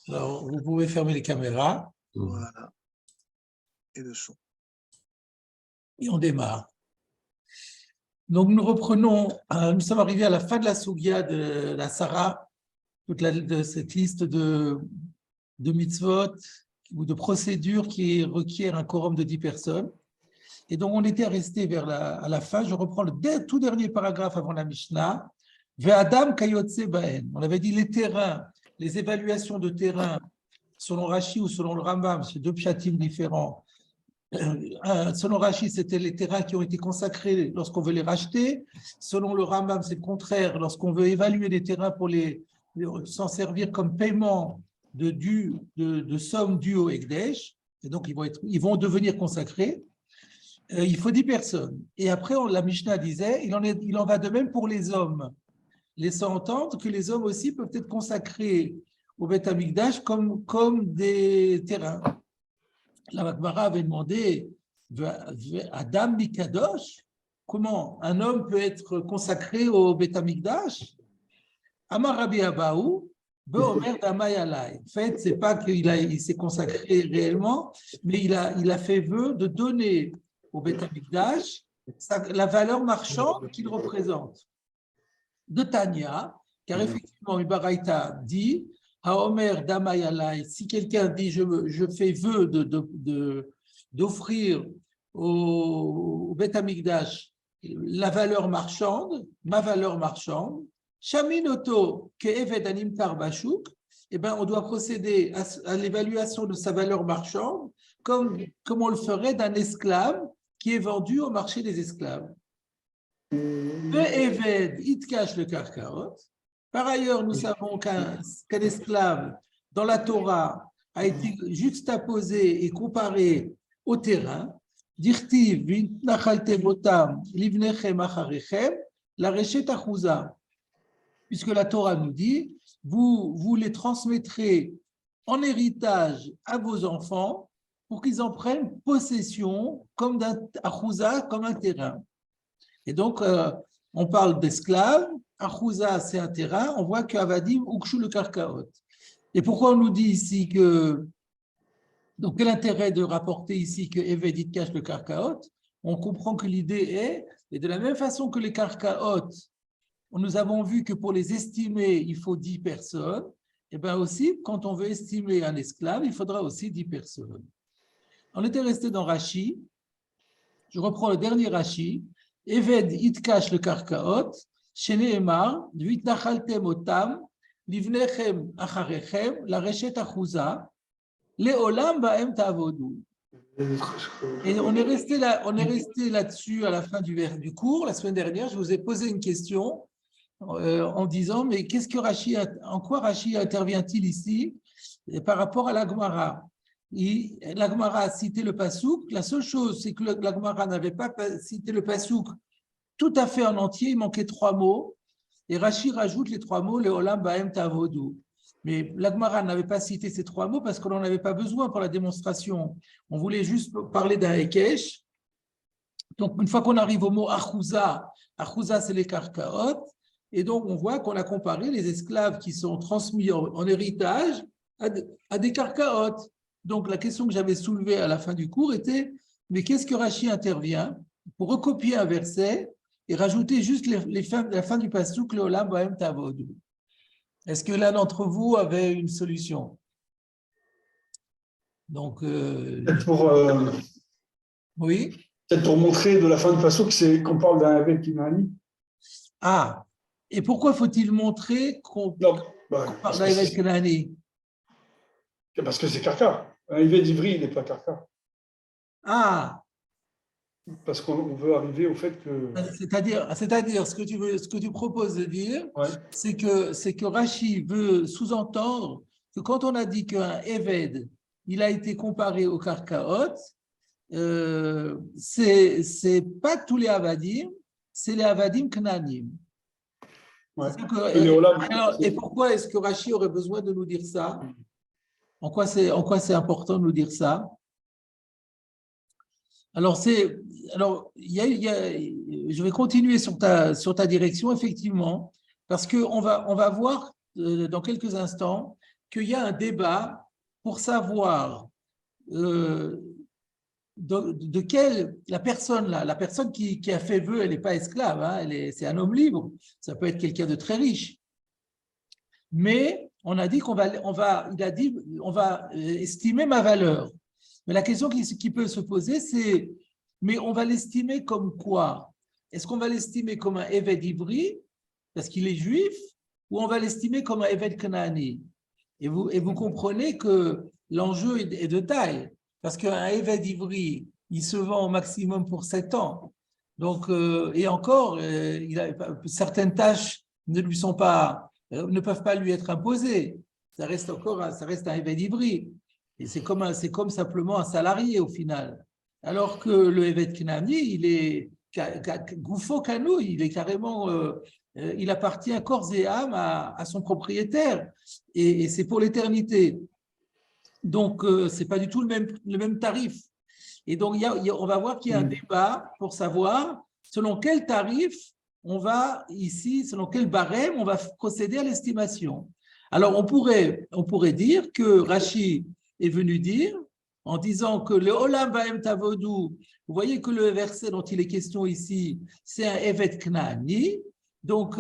Alors, vous pouvez fermer les caméras. Voilà. Et le son. Et on démarre. Donc, nous reprenons, nous sommes arrivés à la fin de la Sougia de la Sarah, de cette liste de mitzvot ou de procédures qui requièrent un quorum de 10 personnes. Et donc, on était resté à la fin. Je reprends le tout dernier paragraphe avant la Mishnah. Ve'adam kayotze ba'en. On avait dit les terrains, les évaluations de terrain, selon Rashi ou selon le Rambam, c'est deux pshatim différents. Selon Rashi, c'était les terrains qui ont été consacrés lorsqu'on veut les racheter. Selon le Rambam, c'est le contraire, lorsqu'on veut évaluer des terrains pour s'en servir comme paiement de sommes dues au Ekdesh. Et donc, ils vont devenir consacrés. Il faut 10 personnes. Et après, la Mishnah disait, il en va de même pour les hommes, laissant entendre que les hommes aussi peuvent être consacrés au Beth Amikdash comme des terrains. La Gemara avait demandé, Adam Mikadosh, comment un homme peut être consacré au Beth Amikdash? Amar Rabbi Abahu, Beomer Damayalai. En fait, c'est pas qu'il s'est consacré réellement, mais il a fait vœu de donner au Beth Amikdash la valeur marchande qu'il représente. De Tanya, car effectivement, Ibaraïta dit, Haomer Damayalai, si quelqu'un dit je fais vœu d'offrir au Beth Amikdash la valeur marchande, ma valeur marchande, Shaminoto ke'eved anim tarbashuk, eh ben, on doit procéder à l'évaluation de sa valeur marchande comme on le ferait d'un esclave qui est vendu au marché des esclaves. Ve'eved itkash le karkaot. Par ailleurs, nous savons qu'un esclave dans la Torah a été juxtaposé et comparé au terrain. Dirtiv v'nachaltem otam livnechem acharechem la reshet achuza. Puisque la Torah nous dit, vous les transmettrez en héritage à vos enfants pour qu'ils en prennent possession comme d'un achouza, comme un terrain. Et donc, on parle d'esclaves, achouza c'est un terrain, on voit qu'avadim ukshu le karkaot. Et pourquoi on nous dit ici que, donc quel intérêt de rapporter ici que Evedit cache le karkaot? On comprend que l'idée est, et de la même façon que les karkaot, nous avons vu que pour les estimer, il faut 10 personnes. Et bien aussi, quand on veut estimer un esclave, il faudra aussi 10 personnes. On était resté dans Rashi. Je reprends le dernier Rashi. Eved itkash le karkaot, shene emar, vitnachaltem otam, livnechem acharechem, la reshet achuza, leolam baem tavodu. Et on est resté là-dessus à la fin du cours. La semaine dernière, je vous ai posé une question en disant, mais en quoi Rashi intervient-il ici par rapport à la Gemara? La Gemara a cité le Passouk. La seule chose, c'est que la Gemara n'avait pas cité le Passouk tout à fait en entier. Il manquait 3 mots. Et Rashi rajoute les 3 mots, le Olam Baem Tavodu. Mais la Gemara n'avait pas cité ces 3 mots parce qu'on n'en avait pas besoin pour la démonstration. On voulait juste parler d'un Hekesh. Donc, une fois qu'on arrive au mot Achouza, Achouza, c'est les karkaot. Et donc, on voit qu'on a comparé les esclaves qui sont transmis en héritage à des karkaot. Donc, la question que j'avais soulevée à la fin du cours était, mais qu'est-ce que Rashi intervient pour recopier un verset et rajouter juste la fin du passouk, le Olam Baem Tavodu? Est-ce que l'un d'entre vous avait une solution? Donc, oui. Peut-être pour montrer de la fin du passouk, c'est qu'on parle d'un Eved Kinani. Ah, et pourquoi faut-il montrer qu'on parle d'un Eved Kinani? Parce que c'est Karka. Un Eved Ivri, il n'est pas Karka. Ah. Parce qu'on veut arriver au fait que… C'est-à-dire, ce que tu proposes de dire, ouais, c'est que Rashi veut sous-entendre que quand on a dit qu'un Eved, il a été comparé au Karkaot, c'est pas tous les Avadim, c'est les Avadim Knanim. Ouais. Et pourquoi est-ce que Rashi aurait besoin de nous dire ça? En quoi c'est important de nous dire ça? Alors, je vais continuer sur ta direction, effectivement, parce qu'on va voir dans quelques instants qu'il y a un débat pour savoir de quelle la personne qui a fait vœu, elle n'est pas esclave, hein, c'est un homme libre, ça peut être quelqu'un de très riche. Mais on a dit on va estimer ma valeur. Mais la question qui peut se poser, c'est, mais on va l'estimer comme quoi? Est-ce qu'on va l'estimer comme un Eved Ivri, parce qu'il est juif, ou on va l'estimer comme un Eved Kanaani? Et vous comprenez que l'enjeu est de taille, parce qu'un Eved Ivri, il se vend au maximum pour 7 ans. Donc, et encore, certaines tâches ne peuvent pas lui être imposées. Ça reste un Eved Ivri. Et c'est comme simplement un salarié au final. Alors que le Eved Knaani, il est Goufo Kanou, il est carrément, il appartient corps et âme à son propriétaire. Et c'est pour l'éternité. Donc, ce n'est pas du tout le même tarif. Et donc, on va voir qu'il y a un débat pour savoir selon quel tarif on va ici, selon quel barème on va procéder à l'estimation. Alors, on pourrait dire que Rashi est venu dire, en disant que le Olam Baem Tavodou, vous voyez que le verset dont il est question ici, c'est un Eved Knaani. Donc,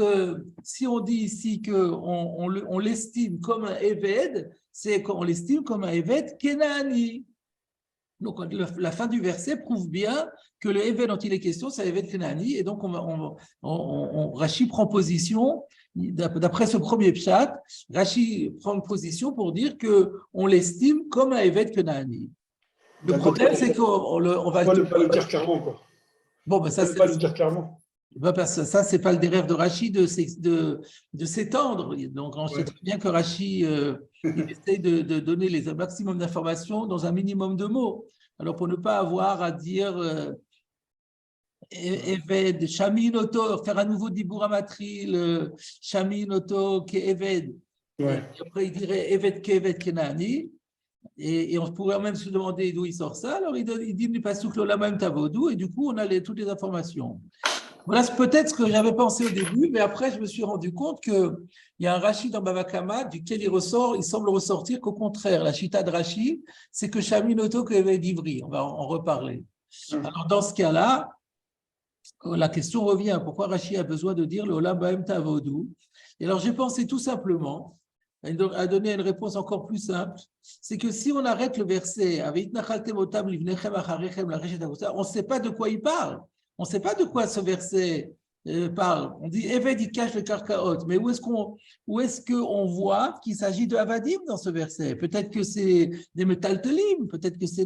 si on dit ici qu'on l'estime comme un Eved, c'est qu'on l'estime comme un Eved Knaani. Donc, la fin du verset prouve bien que le Eved dont il est question, c'est Eved Knaani. Et donc, Rashi prend position, d'après ce premier pshat, Rashi prend une position pour dire qu'on l'estime comme un Eved Knaani. Le problème, c'est qu'on va pas le dire clairement, quoi. Bon, ben ça, pas le dire clairement. Parce que ça, ce n'est pas le dérêve de Rashi de s'étendre. Donc, on sait très bien que Rashi il essaie de donner le maximum d'informations dans un minimum de mots. Alors, pour ne pas avoir à dire Eved, Shamin Oto, faire un nouveau Dibour Amatril, Shamin Oto, Eved. Ouais. Après, il dirait Eved Kevet Kenani. Et on pourrait même se demander d'où il sort ça. Alors, il dit du Pasuk Lolam Tavodou, et du coup, on a toutes les informations. Voilà peut-être ce que j'avais pensé au début, mais après, je me suis rendu compte qu'il y a un Rashi dans Bava Kama duquel il semble ressortir qu'au contraire, la chita de Rashi, c'est que Shaminoto Eved Ivri. On va en reparler. Alors, dans ce cas-là, la question revient, pourquoi Rashi a besoin de dire le Olam Baem Tavodou? Et alors, j'ai pensé tout simplement à donner une réponse encore plus simple, c'est que si on arrête le verset, on ne sait pas de quoi il parle. On ne sait pas de quoi ce verset parle. On dit Eved, il cache le karkaot. Mais où est-ce qu'on voit qu'il s'agit de Avadim dans ce verset? Peut-être que c'est des métaltelim, peut-être que c'est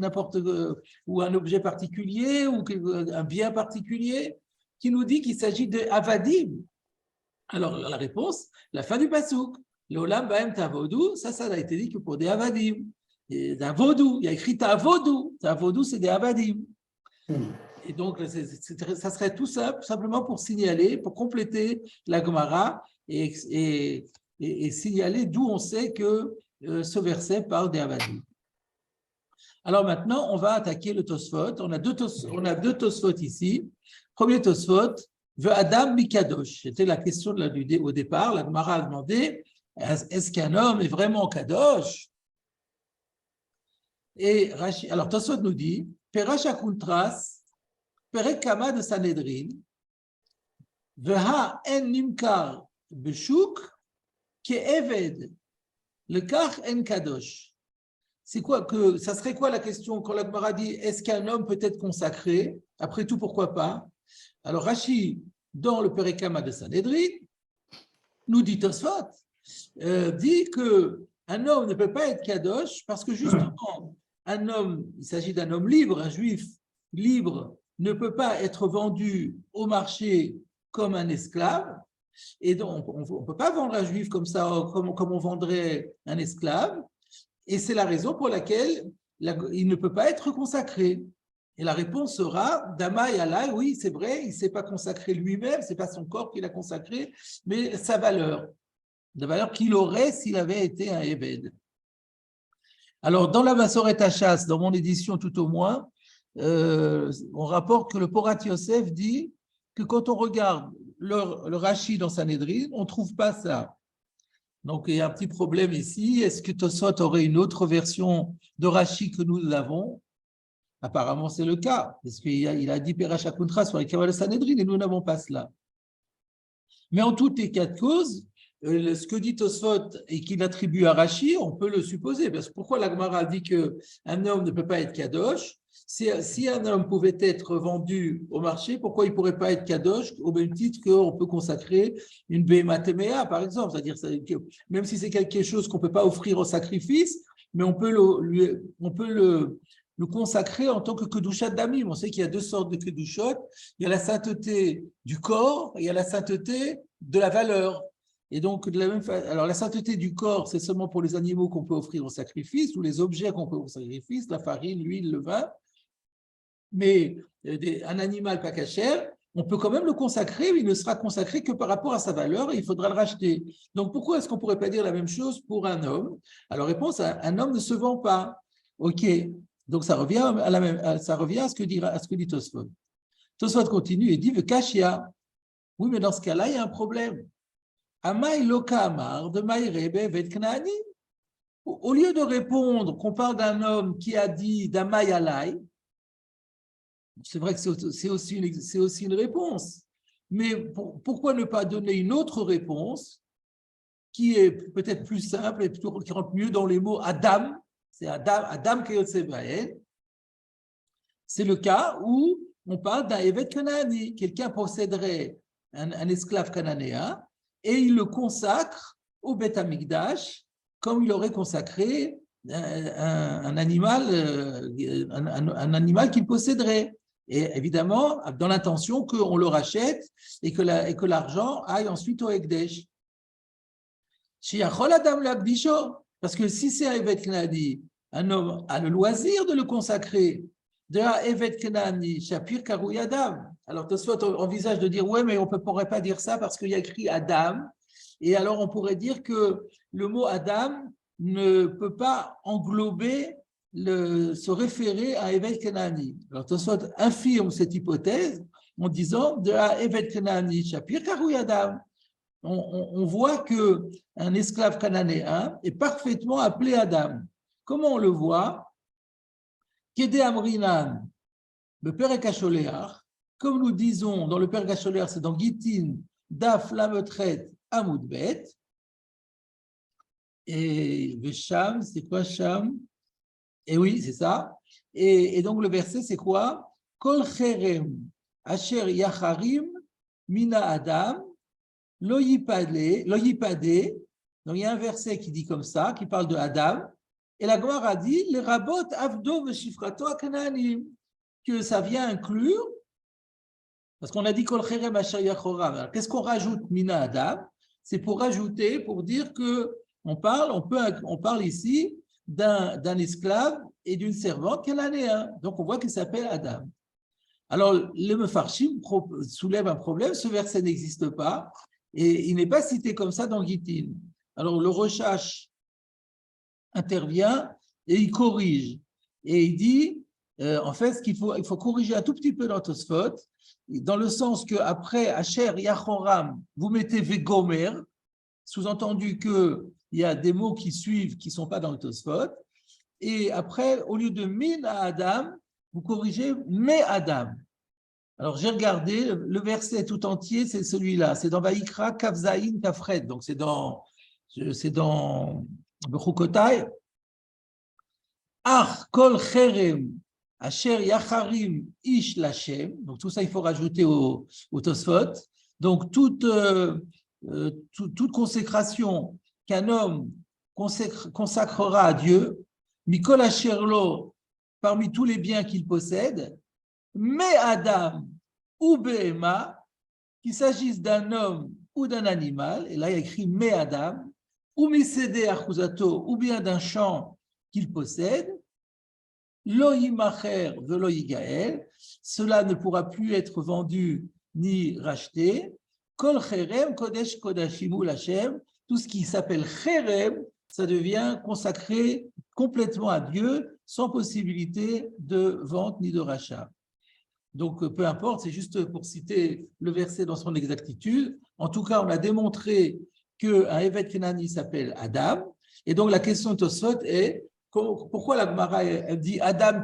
ou un objet particulier, ou un bien particulier, qui nous dit qu'il s'agit de Avadim. Alors, la réponse, la fin du pasuk. Le Olam Baem Tavodou, ça a été dit que pour des Avadim. D'un vaudou, il y a écrit Tavodou. Tavodou, c'est des Avadim. Et donc, ça serait tout simplement pour signaler, pour compléter la Gemara et signaler d'où on sait que ce verset parle des Avadim. Alors maintenant, on va attaquer le Tosfot. On a deux Tosfot ici. Premier Tosfot, Ve Adam Mikadosh. C'était la question au départ. La Gemara a demandé, est-ce qu'un homme est vraiment Kadosh? Et alors Tosfot nous dit, Perash Akuntras, Perek Kama de Sanhedrin, Veha en nimkar beshuk, ke eved, le kach en kadosh. C'est quoi ça serait quoi la question quand la Gemara dit est-ce qu'un homme peut être consacré? Après tout, pourquoi pas? Alors Rashi, dans le Perek Kama de Sanhedrin, nous dit Tosfot, dit qu'un homme ne peut pas être kadosh parce que justement, un homme, il s'agit d'un homme libre, un juif libre, ne peut pas être vendu au marché comme un esclave. Et donc, on ne peut pas vendre un juif comme ça, comme on vendrait un esclave. Et c'est la raison pour laquelle il ne peut pas être consacré. Et la réponse sera, Dama et Allah, oui, c'est vrai, il ne s'est pas consacré lui-même, ce n'est pas son corps qui l'a consacré, mais sa valeur, la valeur qu'il aurait s'il avait été un Eved. Alors, dans la Massoret Hachas, dans mon édition tout au moins, on rapporte que le Porat Yosef dit que quand on regarde le Rashi dans Sanhedrin, on ne trouve pas ça. Donc, il y a un petit problème ici. Est-ce que Tosfot aurait une autre version de Rashi que nous avons? Apparemment, c'est le cas, parce qu'il a dit Perash Akuntra sur les Kabbal Sanhedrin et nous n'avons pas cela. Mais en toutes les cas de cause, ce que dit Tosfot et qu'il attribue à Rashi, on peut le supposer. Parce que pourquoi la Gemara dit qu'un homme ne peut pas être kadosh? Si un homme pouvait être vendu au marché, pourquoi il ne pourrait pas être kadosh au même titre qu'on peut consacrer une Behema Temea, par exemple? C'est-à-dire, même si c'est quelque chose qu'on ne peut pas offrir au sacrifice, mais on peut le consacrer en tant que Kedushat Damim. On sait qu'il y a deux sortes de Kedushot. Il y a la sainteté du corps et il y a la sainteté de la valeur. Et donc, de la même façon, alors la sainteté du corps, c'est seulement pour les animaux qu'on peut offrir au sacrifice ou les objets qu'on peut offrir au sacrifice, la farine, l'huile, le vin. Mais un animal pas cachère, on peut quand même le consacrer, mais il ne sera consacré que par rapport à sa valeur et il faudra le racheter. Donc, pourquoi est-ce qu'on ne pourrait pas dire la même chose pour un homme? Alors, réponse, un homme ne se vend pas. OK. Donc, ça revient à ce que dit Tosfot. Tosfot continue et dit « Kashia ». Oui, mais dans ce cas-là, il y a un problème. Amai loka amar de maïrebe vet knaani. Au lieu de répondre qu'on parle d'un homme qui a dit d'amai alai, c'est vrai que c'est aussi une réponse. Mais pourquoi ne pas donner une autre réponse qui est peut-être plus simple et qui rentre mieux dans les mots Adam? C'est Adam Kayotse Baen. C'est le cas où on parle d'un Evet Kanaani. Quelqu'un posséderait un esclave cananéen et il le consacre au Beth Amikdash comme il aurait consacré un animal qu'il posséderait. Et évidemment, dans l'intention qu'on le rachète et que l'argent aille ensuite au Ekdesh. Parce que si c'est un Evet Kanaani, un homme a le loisir de le consacrer, de la Evet Kanaani, Shapir Karouy Adam. Alors, Tosfot envisage de dire, ouais, mais on ne pourrait pas dire ça parce qu'il y a écrit Adam. Et alors, on pourrait dire que le mot Adam ne peut pas englober, se référer à Evet Kanaani. Alors, Tosfot infirme cette hypothèse en disant, de la Evet Kanaani, Shapir Karouy Adam. On voit qu'un esclave cananéen est parfaitement appelé Adam. Comment on le voit? Kede Amrinan, le Père Kacholéar, comme nous disons dans le Père Kacholéar, c'est dans Gitin, Daf Lametret Amoudbet. Et le Sham, c'est quoi Sham? Et oui, c'est ça. Et donc le verset, c'est quoi? Kol Cherem Asher Yacharim Mina Adam. Lo yipade. Donc il y a un verset qui dit comme ça, qui parle de Adam, et la Gemara a dit les rabot avdo veshifrato akananim, que ça vient inclure, parce qu'on a dit kol cherem asher yachoram. Qu'est-ce qu'on rajoute mina Adam? C'est pour rajouter, pour dire que on parle ici d'un esclave et d'une servante cananéen. Donc on voit qu'il s'appelle Adam. Alors le Mefarshim soulève un problème, ce verset n'existe pas. Et il n'est pas cité comme ça dans Gitin. Alors, le Rochash intervient et il corrige. Et il dit, en fait, il faut corriger un tout petit peu dans Tosfot, dans le sens qu'après Asher Yachoram, vous mettez Vegomer, sous-entendu qu'il y a des mots qui suivent qui ne sont pas dans le Tosfot. Et après, au lieu de Min à Adam, vous corrigez Me Adam. Alors, j'ai regardé, le verset tout entier, c'est celui-là. C'est dans Vaïkra, Kafzaïn, Kafret. Donc, c'est dans Bechukotai. Ach, Kol Cherem, Asher Yacharim, Ish Lachem. Donc, tout ça, il faut rajouter au Tosfot. Donc, toute consécration qu'un homme consacrera à Dieu, Mikol Asherlo, parmi tous les biens qu'il possède, mais Adam ou Behema, qu'il s'agisse d'un homme ou d'un animal, et là il y a écrit mais Adam, ou Misede Achuzato, ou bien d'un champ qu'il possède, Lo yimacher velo yigael, cela ne pourra plus être vendu ni racheté, Kol Cherem Kodesh Kodashim Lashem, tout ce qui s'appelle Cherem, ça devient consacré complètement à Dieu, sans possibilité de vente ni de rachat. Donc, peu importe, c'est juste pour citer le verset dans son exactitude. En tout cas, on a démontré qu'un Evet Kenani s'appelle Adam. Et donc, la question de Tosfot est pourquoi la Gemara elle dit Adam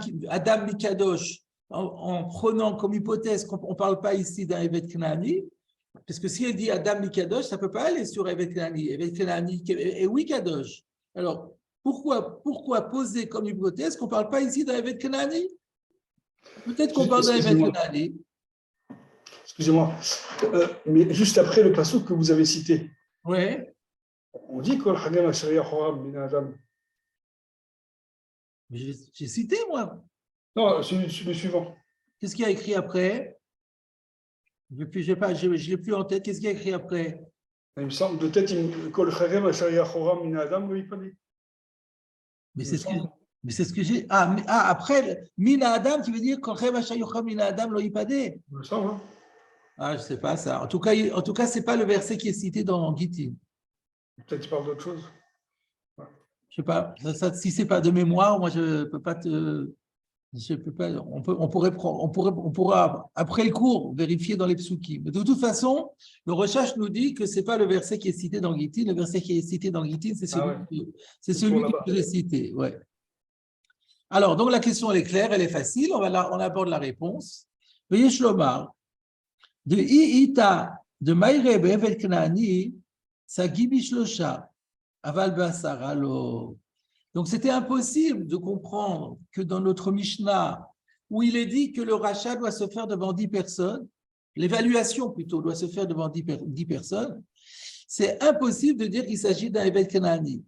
Mikadosh en prenant comme hypothèse qu'on ne parle pas ici d'un Evet Kenani, parce que si elle dit Adam Mikadosh, ça ne peut pas aller sur Evet Kenani. Evet Kenani et oui Kadosh. Alors, pourquoi poser comme hypothèse qu'on ne parle pas ici d'un Evet Kenani? Peut-être qu'on parle d'un Evet Kenani. Excusez-moi, mais juste après le passage que vous avez cité, Oui. on dit que Adam. J'ai cité, moi. Non, c'est le suivant. Qu'est-ce qu'il y a écrit après? Je ne l'ai plus en tête. Qu'est-ce qu'il y a écrit après? Il me semble, de tête, Adam, oui, pas dit. Mais c'est ce que j'ai. Après, Mina Adam, tu veux dire quand Mina Adam lo yipade? Il me semble. Hein. Ah, je ne sais pas ça. En tout cas, ce n'est pas le verset qui est cité dans Gittin. Peut-être qu'il parle d'autre chose. Je ne sais pas. Si ce n'est pas de mémoire, moi, je ne peux pas te. Je peux pas, on pourra, après le cours, vérifier dans les psukim. Mais de toute façon, le recherche nous dit que ce n'est pas le verset qui est cité dans Gittin. Le verset qui est cité dans Gittin, c'est celui que je vous ai cité. Ouais. Alors, donc la question elle est claire, elle est facile. On aborde la réponse. Veuillez Shlomar. De Ita, de Maïre Bevel Knani, Sagibi Shlosha, Aval Basara lo. Donc, c'était impossible de comprendre que dans notre Mishnah, où il est dit que le rachat doit se faire devant 10 personnes, l'évaluation plutôt doit se faire devant 10 personnes, c'est impossible de dire qu'il s'agit d'un Evet Kenani.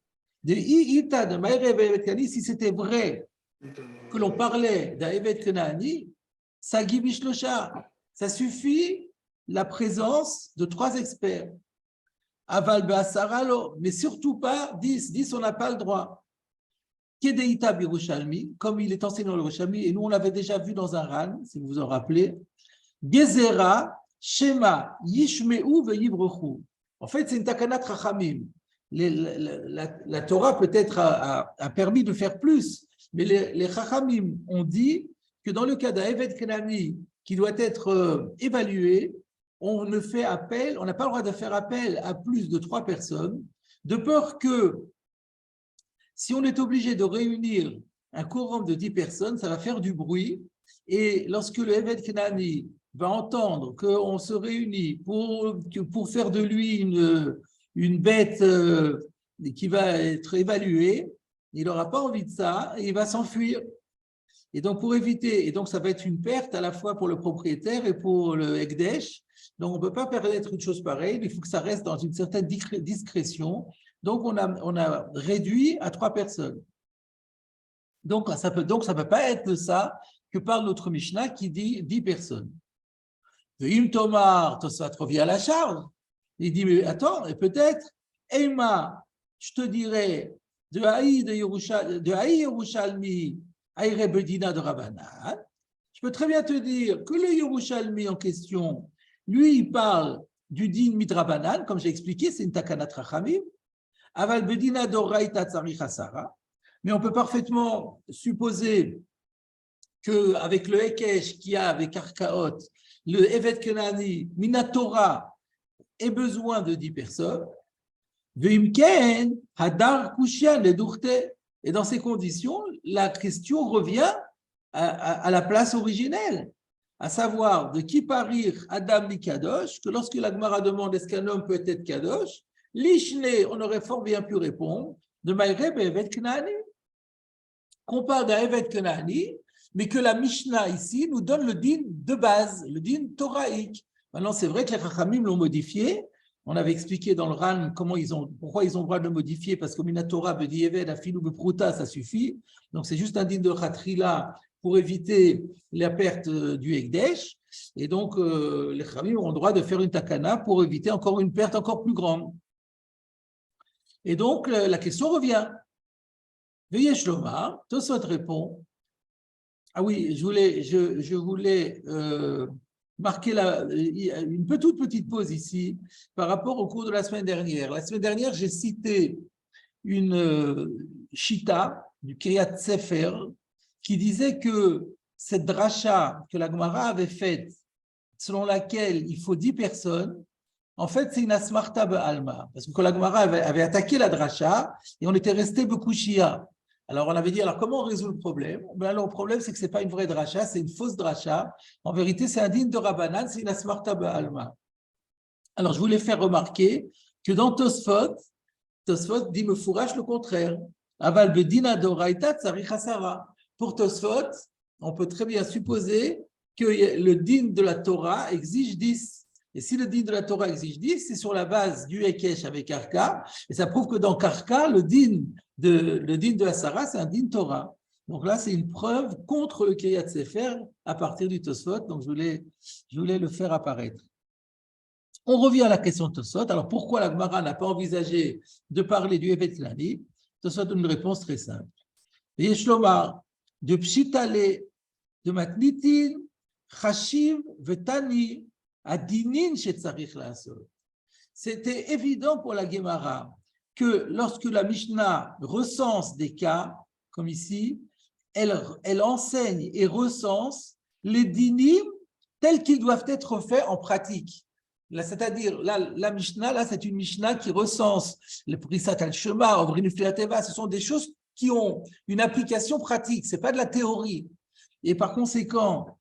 De Ita, de Maïre Evet Kenani, si c'était vrai que l'on parlait d'un Evet Kenani, Sagi Bishlosha, ça suffit la présence de 3 experts. Aval Basaralo, mais surtout pas 10. 10, on n'a pas le droit. Kedeita Birushalmi, comme il est enseigné dans le Yerushalmi, et nous on l'avait déjà vu dans un ran, si vous vous en rappelez, Gezera, Shema, Yishmeu Veyivrechu. En fait, c'est une takanat Chachamim. La Torah peut-être a permis de faire plus, mais les Chachamim ont dit que dans le cas d'un Evet Kenani qui doit être évalué, on n'a pas le droit de faire appel à plus de 3 personnes, de peur que si on est obligé de réunir un quorum de 10 personnes, ça va faire du bruit. Et lorsque le Evet Kenani va entendre qu'on se réunit pour faire de lui une bête qui va être évaluée, il n'aura pas envie de ça et il va s'enfuir. Et donc, pour éviter, et donc ça va être une perte à la fois pour le propriétaire et pour le Ekdesh. Donc, on ne peut pas permettre une chose pareille, il faut que ça reste dans une certaine discrétion. Donc, on a réduit à 3 personnes. Donc, ça peut pas être de ça que parle notre Mishnah qui dit 10 personnes. De Im Tomar, ça revient à la charge. Il dit, mais attends, et peut-être, Emma, je te dirais, de Haï Yerushalmi, Aïre Bedina de Rabbanan, je peux très bien te dire que le Yerushalmi en question, lui, il parle du din midrabanan, comme j'ai expliqué, c'est une takanat rachamim, aval bedina doraita tzarich hasara, mais on peut parfaitement supposer qu'avec le Hekesh qu'il y a avec Arkaot, le Evet Kenani, Minatora, ait besoin de 10 personnes, Veimken, Hadar Kushian, le Dourte. Et dans ces conditions, la question revient à la place originelle, à savoir de qui parir Adam ni Kadosh, que lorsque la Gemara demande est-ce qu'un homme peut être Kadosh, l'Ishne, on aurait fort bien pu répondre, de Maïreb et Evet Kenani, qu'on parle d'un Evet Kenani, mais que la Mishnah ici nous donne le din de base, le din toraïque. Maintenant, c'est vrai que les Chachamim l'ont modifié. On avait expliqué dans le RAN pourquoi ils ont le droit de le modifier, parce que Minatora, Bediyeved, Afilou, Bepruta, ça suffit. Donc, c'est juste un din de Khatrila pour éviter la perte du Ekdesh. Et donc, les Chachamim ont le droit de faire une takana pour éviter encore une perte encore plus grande. Et donc, la question revient. Veuillez Shlomar, Tosot répond. Ah oui, je voulais marquer une toute petite pause ici par rapport au cours de la semaine dernière. La semaine dernière, j'ai cité une chita du Kiryat Sefer qui disait que cette dracha que la Gemara avait faite, selon laquelle il faut 10 personnes, en fait, c'est une asmarta be'alma. Parce que quand la Gemara avait attaqué la dracha, et on était resté bekushia. Alors, on avait dit, alors comment on résout le problème? Ben, alors, le problème, c'est que ce n'est pas une vraie dracha, c'est une fausse dracha. En vérité, c'est un digne de Rabbanan, c'est une asmarta be'alma. Alors, je voulais faire remarquer que dans Tosfot dit me fourrache le contraire. Aval bedina doraita tsarich hasara. Pour Tosfot, on peut très bien supposer que le din de la Torah exige 10. Et si le din de la Torah exige 10, c'est sur la base du Hekesh avec Karka. Et ça prouve que dans Karka, le din de la Sarah, c'est un din Torah. Donc là, c'est une preuve contre le Kiryat Sefer à partir du Tosfot. Donc je voulais le faire apparaître. On revient à la question de Tosfot. Alors pourquoi la Gemara n'a pas envisagé de parler du Evet Klani? Tosfot donne une réponse très simple. Yeshlomar, de Pshitale, de Matnitin, Chashiv, Vetani, Adinin, Shetzarich Laasot. C'était évident pour la Gemara que lorsque la Mishnah recense des cas, comme ici, elle enseigne et recense les dinim tels qu'ils doivent être faits en pratique. C'est-à-dire, la Mishnah, là, c'est une Mishnah qui recense le Prisat al-Shema, Ovrin Filateva, ce sont des choses qui ont une application pratique, ce n'est pas de la théorie. Et par conséquent,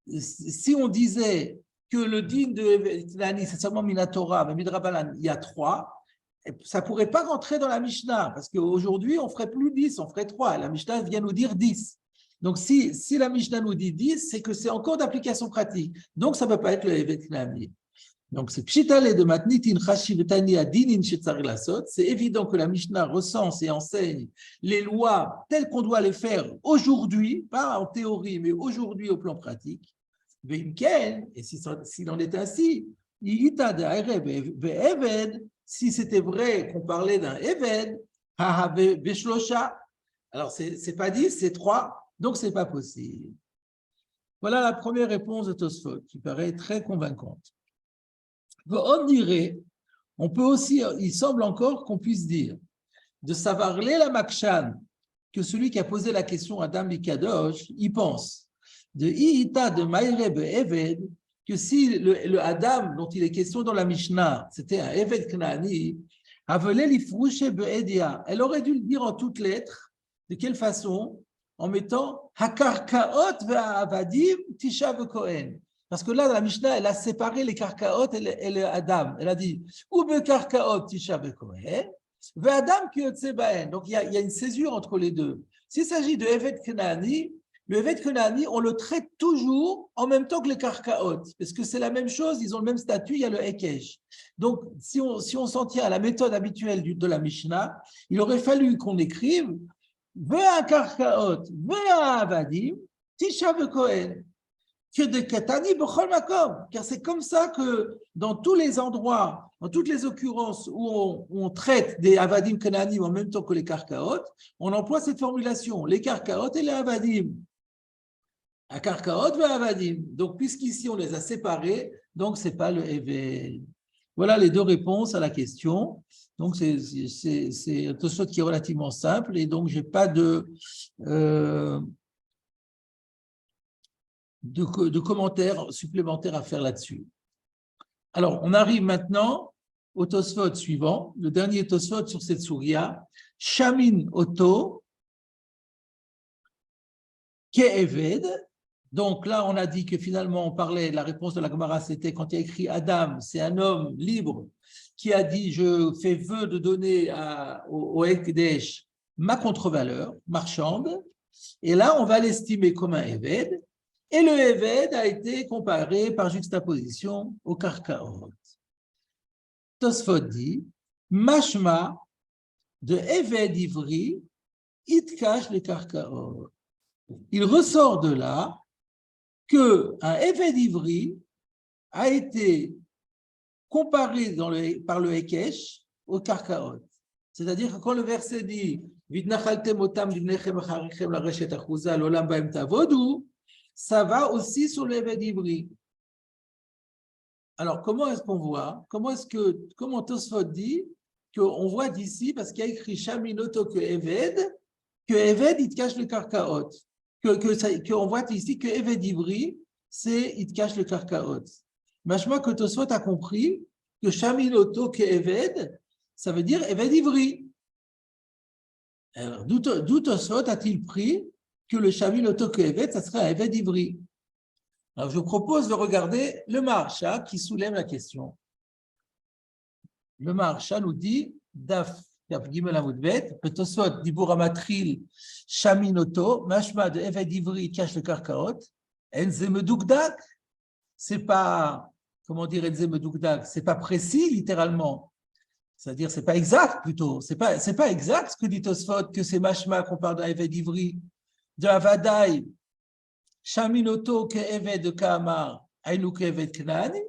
si on disait que le din de Tlani, c'est seulement Minatora, mais Midrabanan, il y a 3, ça ne pourrait pas rentrer dans la Mishnah, parce qu'aujourd'hui, on ne ferait plus 10, on ferait 3. La Mishnah vient nous dire 10. Donc, si la Mishnah nous dit 10, c'est que c'est encore d'application pratique. Donc, ça ne peut pas être le Evet Knani. Donc, c'est Pshitale de Matnitin Chashivetani Adinin Shetzarich Laasot. C'est évident que la Mishnah recense et enseigne les lois telles qu'on doit les faire aujourd'hui, pas en théorie, mais aujourd'hui au plan pratique. Et s'il en est ainsi, si c'était vrai qu'on parlait d'un Eved, alors c'est pas 10, c'est 3. Donc, ce n'est pas possible. Voilà la première réponse de Tosfot, qui paraît très convaincante. On dirait, on peut aussi, il semble encore qu'on puisse dire, de Savarlé la Makshan, que celui qui a posé la question à Adam Bikadosh, il pense, de Iita de Maïreb Eved, que si le Adam dont il est question dans la Mishnah, c'était un Eved Knani, elle aurait dû le dire en toutes lettres. De quelle façon? En mettant Hakarkaot ve'avadim tisha ve'kohen. Parce que là, la Mishnah, elle a séparé les karkaot et le Adam. Elle a dit ou bekarkaot tisha ve'kohen, ve'adam kiyotze ba'en. Donc il y a une césure entre les deux. S'il s'agit de Evet Knani, le Evet Knani, on le traite toujours en même temps que les karkaot, parce que c'est la même chose, ils ont le même statut, il y a le Hekesh. Donc, si on s'en tient à la méthode habituelle de la Mishnah, il aurait fallu qu'on écrive Ve'akarkaot, ve'avadim, tisha ve'kohen, que de Katani b'chol makom, car c'est comme ça que dans tous les endroits, dans toutes les occurrences où on traite des avadim kananim en même temps que les karkaot, on emploie cette formulation, les karkaot et les avadim. Akarkaot ve'avadim. Donc, puisqu'ici on les a séparés, donc ce n'est pas le Eved. Voilà les deux réponses à la question. Donc, c'est un Tosfot qui est relativement simple et donc je n'ai pas de commentaires supplémentaires à faire là-dessus. Alors, on arrive maintenant au Tosfot suivant, le dernier Tosfot sur cette Souria, Shamin Oto, Ke'eved. Donc là, on a dit que finalement, on parlait, la réponse de la Gemara, c'était quand il y a écrit Adam, c'est un homme libre qui a dit, je fais vœu de donner au Ekdesh ma contre-valeur marchande, et là, on va l'estimer comme un Eved, et le Eved a été comparé par juxtaposition au Karkaot. Tosfot dit, Mashma de Eved Ivri, Itkash le Karkaot. Il ressort de là qu'un Eved Ivri a été comparé par le Hekesh au Karkaot. C'est-à-dire que quand le verset dit ça va aussi sur le Eved Ivri. Alors, comment est-ce qu'on voit? Comment Tosfot dit qu'on voit d'ici, parce qu'il y a écrit Shaminoto que Eved il cache le Karkaot. Qu'on voit ici que Eved Ivri, il cache le Karkaot. Machma que Tosfot a compris que Shaminoto ke Eved, ça veut dire Eved Ivri. Alors, d'où Tosfot a-t-il pris que le Shaminoto ke Eved, ça serait un Eved Ivri? Alors, je propose de regarder le Maharsha qui soulève la question. Le Maharsha nous dit, Daf Gimel Amud Bet, Tosfot Dibur Amatril Shaminoto, Mashma de Eved Ivri cache le Karkaot, Enze Medugdak, c'est pas, comment dire Enze Medugdak, c'est pas précis littéralement, c'est-à-dire c'est pas exact plutôt, c'est pas exact ce que dit Tosfot, que c'est Mashma qu'on parle d'Eved Ivri, de Avadai, Shaminoto ke Eved Kamar, Ainu ke Eved Knani,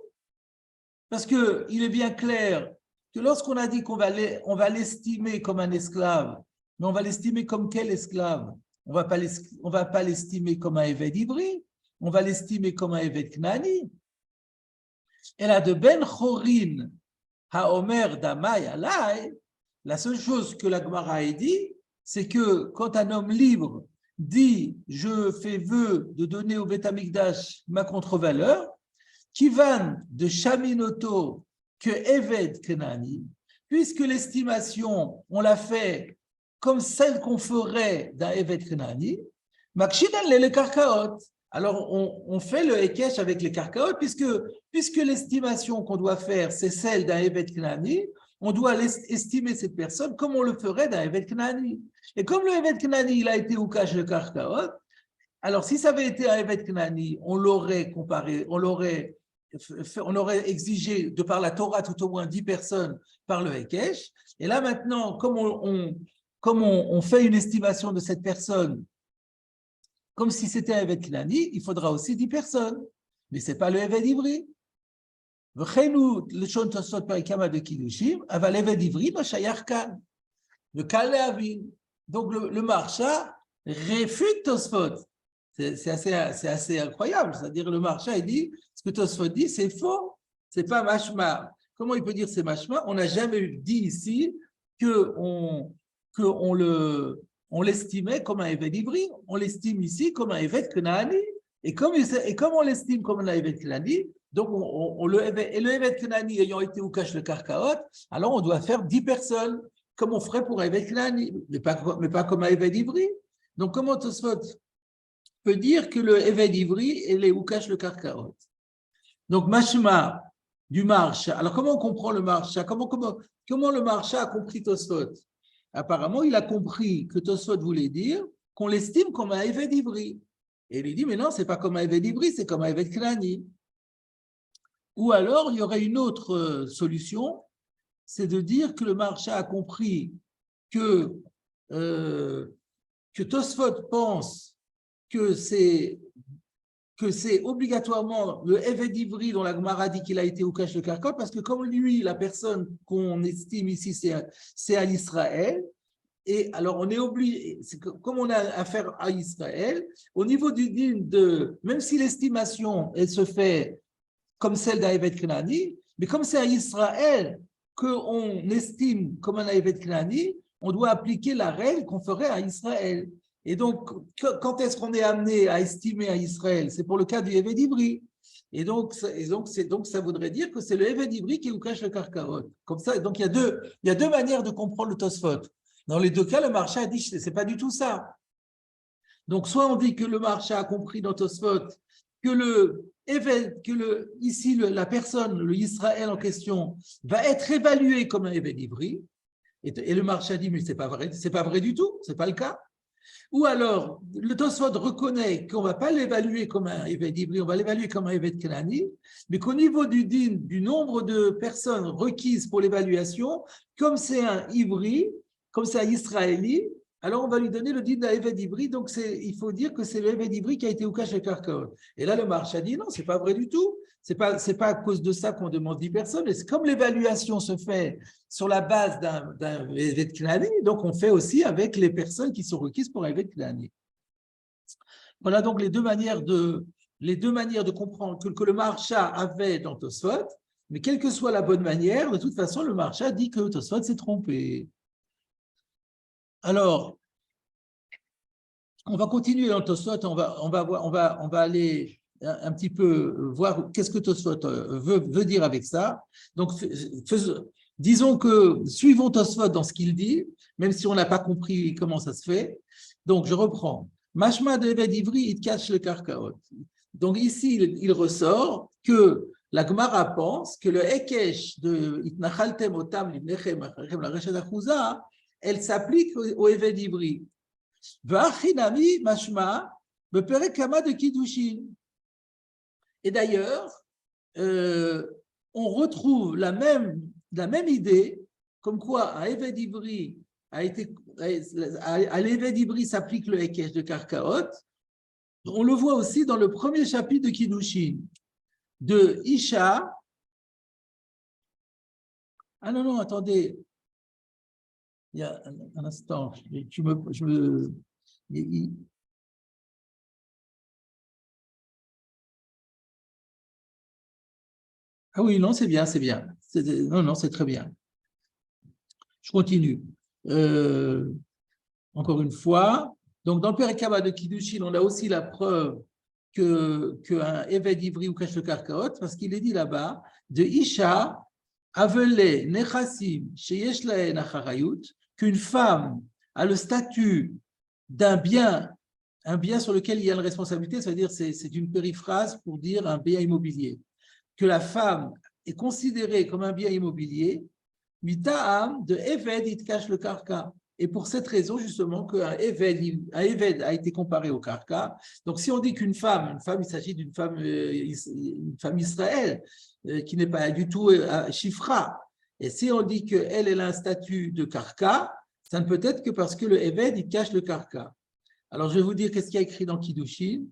parce qu'il est bien clair que lorsqu'on a dit qu'on va l'estimer comme un esclave, mais on va l'estimer comme quel esclave? On va pas l'estimer comme un Eved Ivri, on va l'estimer comme un Eved Knani. Et là, de Ben Chorin HaOmer Damai Alai, la seule chose que la Gemara a dit, c'est que quand un homme libre dit « je fais vœu de donner au Beth Amikdash ma contre-valeur », Kivan de Shaminoto que Eved Kenani, puisque l'estimation, on l'a fait comme celle qu'on ferait d'un Eved Kenani, Makshidan le Karkaot. Alors, on fait le Hekesh avec les Karkaot, puisque l'estimation qu'on doit faire, c'est celle d'un Eved Kenani, on doit estimer cette personne comme on le ferait d'un Eved Kenani. Et comme le Eved Kenani, il a été Ukash le Karkaot, alors si ça avait été un Eved Kenani, on l'aurait comparé, on aurait exigé, de par la Torah, tout au moins 10 personnes par le Hekesh. Et là, maintenant, comme on fait une estimation de cette personne, comme si c'était un Eved Knani, il faudra aussi 10 personnes. Mais ce n'est pas le Eved Ivri. Le Shon Tosfot Parikama de Kiddushim, aval Eved Ivri, Mashayar Kan. Le Kaléavin. Donc, le Maharsha réfute Tosfot. C'est assez incroyable. C'est-à-dire, le Maharsha, il dit, ce que Tosfot dit, c'est faux. Ce n'est pas Mashma. Comment il peut dire c'est Mashma? On n'a jamais dit ici qu'on l'estimait comme un Eved Ivri. On l'estime ici comme un Eved Kenani. Et comme on l'estime comme un Eved Kenani, donc le Eved Kenani ayant été Ukash le Karkaot, alors on doit faire 10 personnes, comme on ferait pour un Eved Kenani, mais pas comme un Eved Ivri. Donc, comment Tosfot peut dire que le Eved Ivri est les Ukash le Karkaot? Donc, Mashma du Maharsha. Alors, comment on comprend le Maharsha? Comment le Maharsha a compris Tosfot? Apparemment, il a compris que Tosfot voulait dire qu'on l'estime comme un Eved Ivri. Et il lui dit, mais non, ce n'est pas comme un Eved Ivri, c'est comme un Eved Knani. Ou alors, il y aurait une autre solution, c'est de dire que le Maharsha a compris que Tosfot pense que c'est obligatoirement le Eved Ivri dont la Gemara dit qu'il a été Ukash le Karkaot, parce que comme lui, la personne qu'on estime ici, c'est à Israël, et alors on est obligé, comme on a affaire à Israël, au niveau du din, même si l'estimation, elle se fait comme celle d'un Eved Knani, mais comme c'est à Israël qu'on estime comme un Eved Knani, on doit appliquer la règle qu'on ferait à Israël. Et donc, quand est-ce qu'on est amené à estimer à Israël? C'est pour le cas du Eved Ivri. Et donc, ça voudrait dire que c'est le Eved Ivri qui vous cache le Karkaot. Comme ça, donc il y a deux manières de comprendre le Tosfot. Dans les deux cas, le Maharsha a dit que ce n'est pas du tout ça. Donc, soit on dit que le Maharsha a compris dans Tosfot que ici, la personne, le Israël en question, va être évalué comme un Eved Ivri. Et le Maharsha dit, mais ce n'est pas vrai du tout, ce n'est pas le cas. Ou alors, le Tosfot reconnaît qu'on ne va pas l'évaluer comme un Eved Ivri, on va l'évaluer comme un Eved Knani, mais qu'au niveau du din, du nombre de personnes requises pour l'évaluation, comme c'est un Ivri, comme c'est un Israéli, alors on va lui donner le din d'un Eved Ivri, donc il faut dire que c'est le Eved Ivri qui a été Ukash le Karkaot. Et là, le Maharsha dit non, ce n'est pas vrai du tout. Ce n'est pas à cause de ça qu'on demande 10 personnes, mais c'est comme l'évaluation se fait sur la base d'un Eved Knani, donc on fait aussi avec les personnes qui sont requises pour un Eved Knani. Voilà donc les deux manières de comprendre que le Maharsha avait dans Tosfot, mais quelle que soit la bonne manière, de toute façon, le Maharsha dit que Tosfot s'est trompé. Alors, on va continuer dans Tosfot, on va aller un petit peu voir qu'est-ce que Tosfot veut dire avec ça. Donc, disons que suivons Tosfot dans ce qu'il dit, même si on n'a pas compris comment ça se fait. Donc, je reprends. Mashma de Eved Ivri, il cache le karkaot. Donc, ici, il ressort que la Gemara pense que le Ekesh de Itnachaltem Otam Libnechem Acharem la Reshet Achouza, elle s'applique au Eved Ivri. V'achinami mashma beperek kama de Kiddushin. Et d'ailleurs, on retrouve la même idée, comme quoi à Eved Ivri à l'Eved Ivri s'applique le Hekesh de Karkaot. On le voit aussi dans le premier chapitre de Kiddushin, de Isha. Ah non, attendez. Il y a un instant. Ah oui, non, c'est bien. Non, c'est très bien. Je continue. Encore une fois, donc dans le Perek Haba de Kiddushin, on a aussi la preuve qu'un Eved Ivri ou cache le Karkaot, parce qu'il est dit là-bas, de Isha, Avele Nechassim, Sheyesh Lahen Acharayut, qu'une femme a le statut d'un bien, un bien sur lequel il y a une responsabilité, c'est-à-dire c'est une périphrase pour dire un bien immobilier, que la femme est considérée comme un bien immobilier, Mita'am de Eved, il cache le Karka. Et pour cette raison, justement, qu'un Eved a été comparé au Karka. Donc, si on dit qu'une femme, il s'agit d'une femme, Israël, qui n'est pas du tout Shifra. Et si on dit qu'elle a un statut de Karka, ça ne peut être que parce que le Eved, il cache le Karka. Alors, je vais vous dire qu'est-ce qu'il y a écrit dans Kiddushin.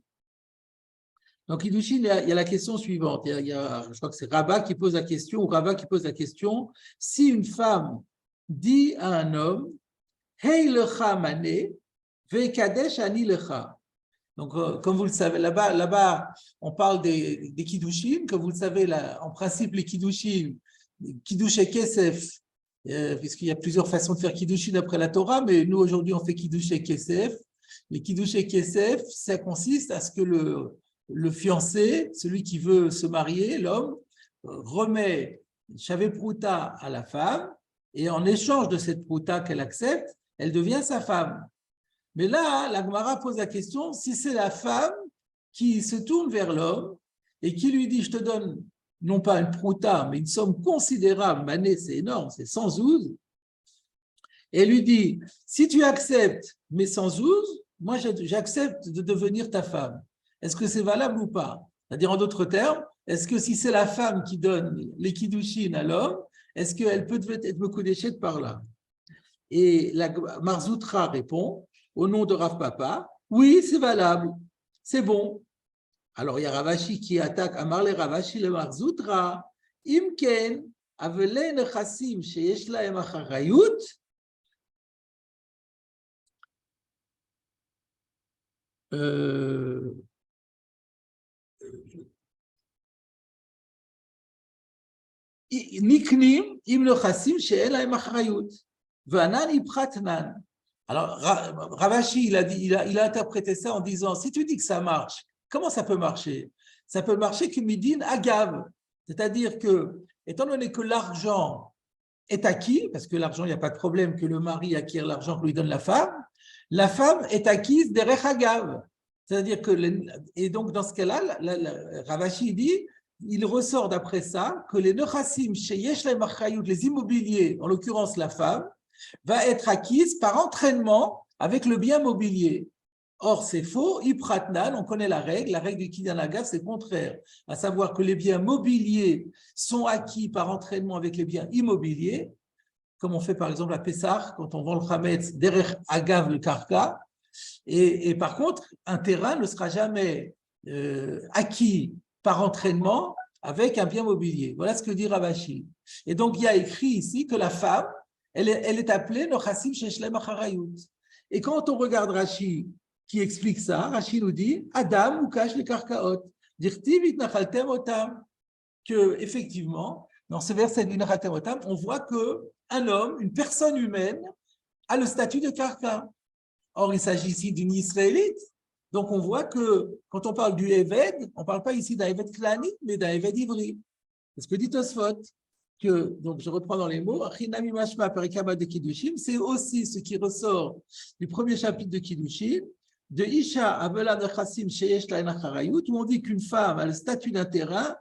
Dans Kiddushin, il y a la question suivante. Je crois que c'est Rabba qui pose la question, ou Rabba qui pose la question. Si une femme dit à un homme, Hey lecha mané, vekadesh ani lecha. Donc, comme vous le savez, là-bas, on parle des kiddushin. Comme vous le savez, en principe, les kiddushin, kiddush et kesef, puisqu'il y a plusieurs façons de faire kiddushin après la Torah, mais nous, aujourd'hui, on fait kiddush et kesef. Les kiddush et kesef, ça consiste à ce que le fiancé, celui qui veut se marier, l'homme, remet Shavé Prouta à la femme, et en échange de cette Prouta qu'elle accepte, elle devient sa femme. Mais là, la Gemara pose la question, si c'est la femme qui se tourne vers l'homme et qui lui dit, je te donne non pas une prouta, mais une somme considérable, mané, c'est énorme, c'est 100 ouz, et lui dit, si tu acceptes mes 100 ouz, moi j'accepte de devenir ta femme. Est-ce que c'est valable ou pas? C'est-à-dire en d'autres termes, est-ce que si c'est la femme qui donne les kiddushin à l'homme, est-ce qu'elle peut être mekudeshet par là? Et la Marzoutra répond, au nom de Rav Papa, oui, c'est valable, c'est bon. Alors il y a Ravashi qui attaque, Amarle Ravashi le Marzoutra, Imken, Avele Nechassim, Sheyesh Lahem Acharayut, Niknim, Im Nechassim, Sheyesh Lahem Acharayut. Alors, Ravashi, il a interprété ça en disant, si tu dis que ça marche, comment ça peut marcher? Ça peut marcher que midin agav, c'est-à-dire que, étant donné que l'argent est acquis, parce que l'argent, il n'y a pas de problème que le mari acquiert l'argent que lui donne la femme est acquise derech agav. C'est-à-dire que, et donc dans ce cas-là, Ravashi dit, il ressort d'après ça que les nechassim sheyesh lahem achrayut, les immobiliers, en l'occurrence la femme, va être acquise par entraînement avec le bien mobilier. Or, c'est faux, Ipratnan, on connaît la règle du Kinyan Agav, c'est contraire, à savoir que les biens mobiliers sont acquis par entraînement avec les biens immobiliers, comme on fait par exemple à Pessah, quand on vend le Hametz, derrière Agav le Karka, et par contre, un terrain ne sera jamais acquis par entraînement avec un bien mobilier. Voilà ce que dit Ravashi. Et donc, il y a écrit ici que la femme, elle est appelée Nochassim Sheshlem Acharayut. Et quand on regarde Rashi qui explique ça, Rashi nous dit Adam Ukash le Karkaot, Dirtiv Itnachaltem Otam. Que effectivement, dans ce verset d'Itnachaltem Otam, on voit qu'un homme, une personne humaine, a le statut de Karka. Or, il s'agit ici d'une Israélite. Donc, on voit que quand on parle du Eved, on ne parle pas ici d'un Eved Klani, mais d'un Eved Ivri. C'est ce que dit Tosfot. Donc, je reprends dans les mots, Achinami Mashma Perikaba de Kiddushin, c'est aussi ce qui ressort du premier chapitre de Kiddushin, de Isha Avela Nechassim Sheyesh Laen Acharayut, où on dit qu'une femme a le statut d'un terrain,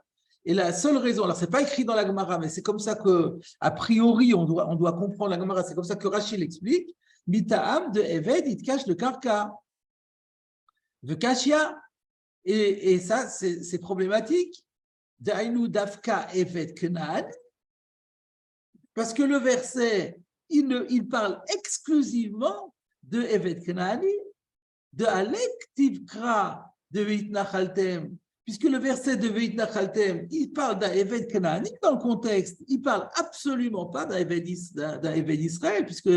et la seule raison, alors ce n'est pas écrit dans la Gemara, mais c'est comme ça qu'a priori, on doit comprendre la Gemara, c'est comme ça que Rachid l'explique, Mita'am de Eved, il te cache le karka. De Kashia, et ça, c'est problématique. D'Aïnou Dafka Evet Kenan, parce que le verset, il parle exclusivement de Evet Kenani, de Alek Tivkra de Veitnachaltem, puisque le verset de Veitnachaltem, il parle d'un Evet Kenani dans le contexte, il ne parle absolument pas d'un Evet Israël, puisque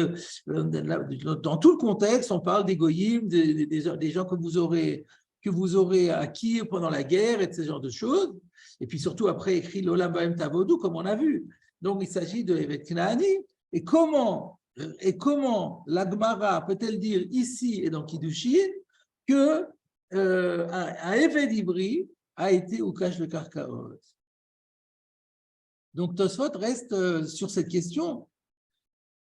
dans tout le contexte, on parle des Goyim, des gens que vous aurez acquis pendant la guerre et de ce genre de choses. Et puis surtout après écrit l'Olam Baem Tavodou, comme on a vu. Donc il s'agit de Evet Knaani. Et comment la Gemara peut-elle dire ici et dans Kiddushin que un Evet Ivri a été au cache le Karkaot? Donc Tosfot reste sur cette question.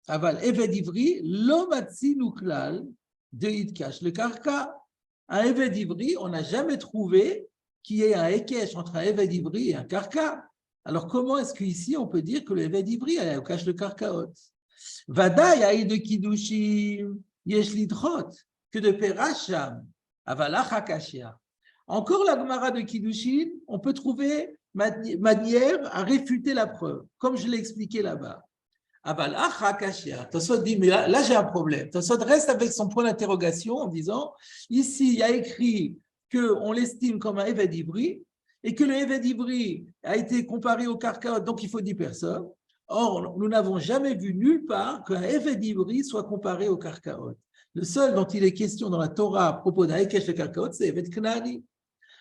Aval Evet Ivri, l'Omatsi Nuklal de Itkash le Karka. Un Evet Ivri, on n'a jamais trouvé qu'il y ait un Ekesh entre un Eved Ivri et un Karka. Alors, comment est-ce qu'ici, on peut dire que le Eved Ivri cache le Karkaot? Vada yaï de Kiddushim, yesh lidchot, que de Perasham, avalach hakashia. Encore la Gemara de Kiddushin, on peut trouver manière à réfuter la preuve, comme je l'ai expliqué là-bas. Avalach hakashia. Tosfot dit, mais là j'ai un problème. Tosfot reste avec son point d'interrogation en disant, ici, il y a écrit qu'on l'estime comme un Eved Ivri, et que le Eved Ivri a été comparé au Karkaot, donc il faut 10 personnes. Or, nous n'avons jamais vu nulle part qu'un Eved Ivri soit comparé au Karkaot. Le seul dont il est question dans la Torah à propos d'un Ekesh le Karkaot, c'est Eved Knani.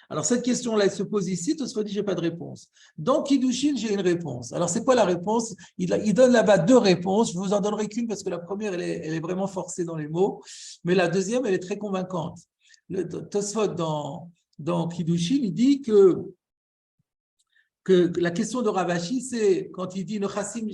Alors, cette question-là, elle se pose ici, Tosfot dit, je n'ai pas de réponse. Dans Kiddushin, j'ai une réponse. Alors, c'est quoi la réponse? Il donne là-bas 2 réponses. Je ne vous en donnerai qu'une parce que la première, elle est vraiment forcée dans les mots, mais la deuxième, elle est très convaincante. Tosfot dans Kiddushin, il dit que la question de Rav Ashi, c'est quand il dit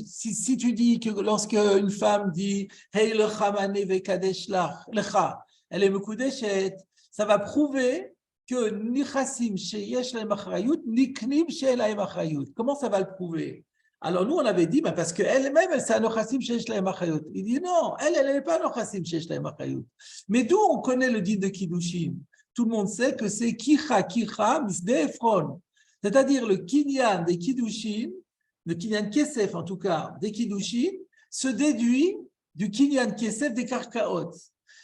si tu dis que lorsque une femme dit Hey le chamane vekadesh lecha, elle est mekudeshet, ça va prouver que nichasim sheyesh lahem achrayut niknim sheyesh lahem achrayut. Comment ça va le prouver? Alors nous on avait dit parce qu'elle-même c'est un nichasim sheyesh lahem achrayut. Il dit non, elle n'est pas un nichasim sheyesh lahem achrayut. Mais d'où on connaît le din de Kiddushin? Tout le monde sait que c'est kicha misde Ephron. C'est-à-dire le kinyan des Kiddushin, le kinyan Kesef en tout cas, des Kiddushin, se déduit du kinyan Kesef des Karkaot.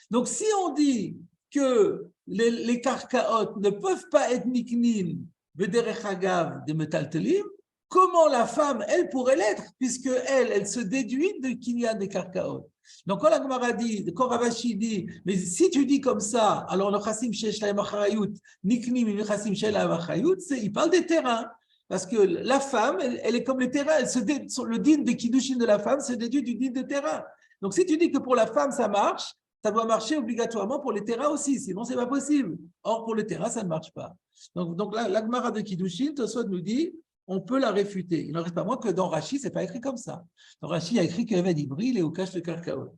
Donc si on dit que les Karkaot ne peuvent pas être niknin, vederech hagav de metaltelim, comment la femme, elle pourrait l'être, puisque elle se déduit du kinyan des Karkaot. Donc, quand la Gemara dit, quand Rav Ashi dit, mais si tu dis comme ça, alors le chassim sheyesh lahem achrayut, niknim im chassim sheyesh lahem achrayut, il parle des terrains. Parce que la femme, elle est comme les terrains, le din de Kiddushin de la femme se déduit du din de terrain. Donc, si tu dis que pour la femme ça marche, ça doit marcher obligatoirement pour les terrains aussi, sinon c'est pas possible. Or, pour les terrains, ça ne marche pas. Donc la Gemara de Kiddushin, Tosfot nous dit, on peut la réfuter. Il n'en reste pas moins que dans Rashi, ce n'est pas écrit comme ça. Dans Rashi, il y a écrit qu'Eved Ivri, il est au cache de Karkaot.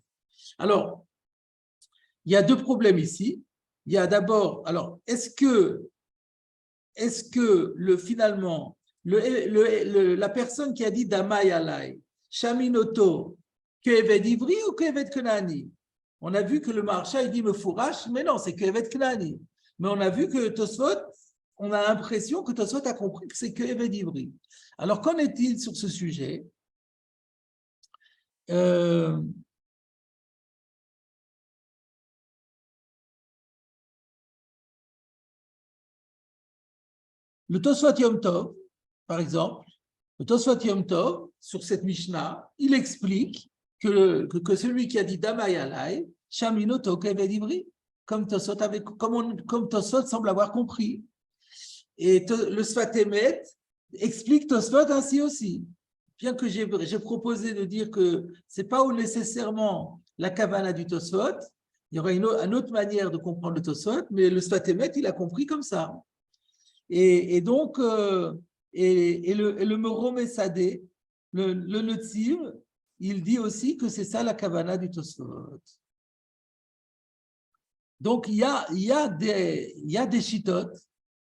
Alors, il y a 2 problèmes ici. Il y a d'abord, alors, est-ce que finalement, la personne qui a dit Damay Alay, Shaminoto, que Eved Ivri ou que Eved Kenani? On a vu que le Maharsha, il dit Mefourash, mais non, c'est que Eved Kenani. Mais on a vu que Tosfot, on a l'impression que Tosfot a compris que c'est que Eved Ivri. Alors, qu'en est-il sur ce sujet? Le Tosfot Yom Tov, par exemple, le Tosfot Yom Tov, sur cette Mishnah, il explique que celui qui a dit Damay Alay, Shaminoto Eved Ivri, comme Tosfot semble avoir compris. Et le Sfat Emet explique Tosfot ainsi aussi. Bien que j'ai proposé de dire que ce n'est pas nécessairement la kavana du Tosfot, Il y aura une autre manière de comprendre le Tosfot, mais le Sfat Emet, il a compris comme ça. Et donc, le Moromé Sadeh, le Netziv, il dit aussi que c'est ça la Kavana du Tosfot. Donc, il y a des chitotes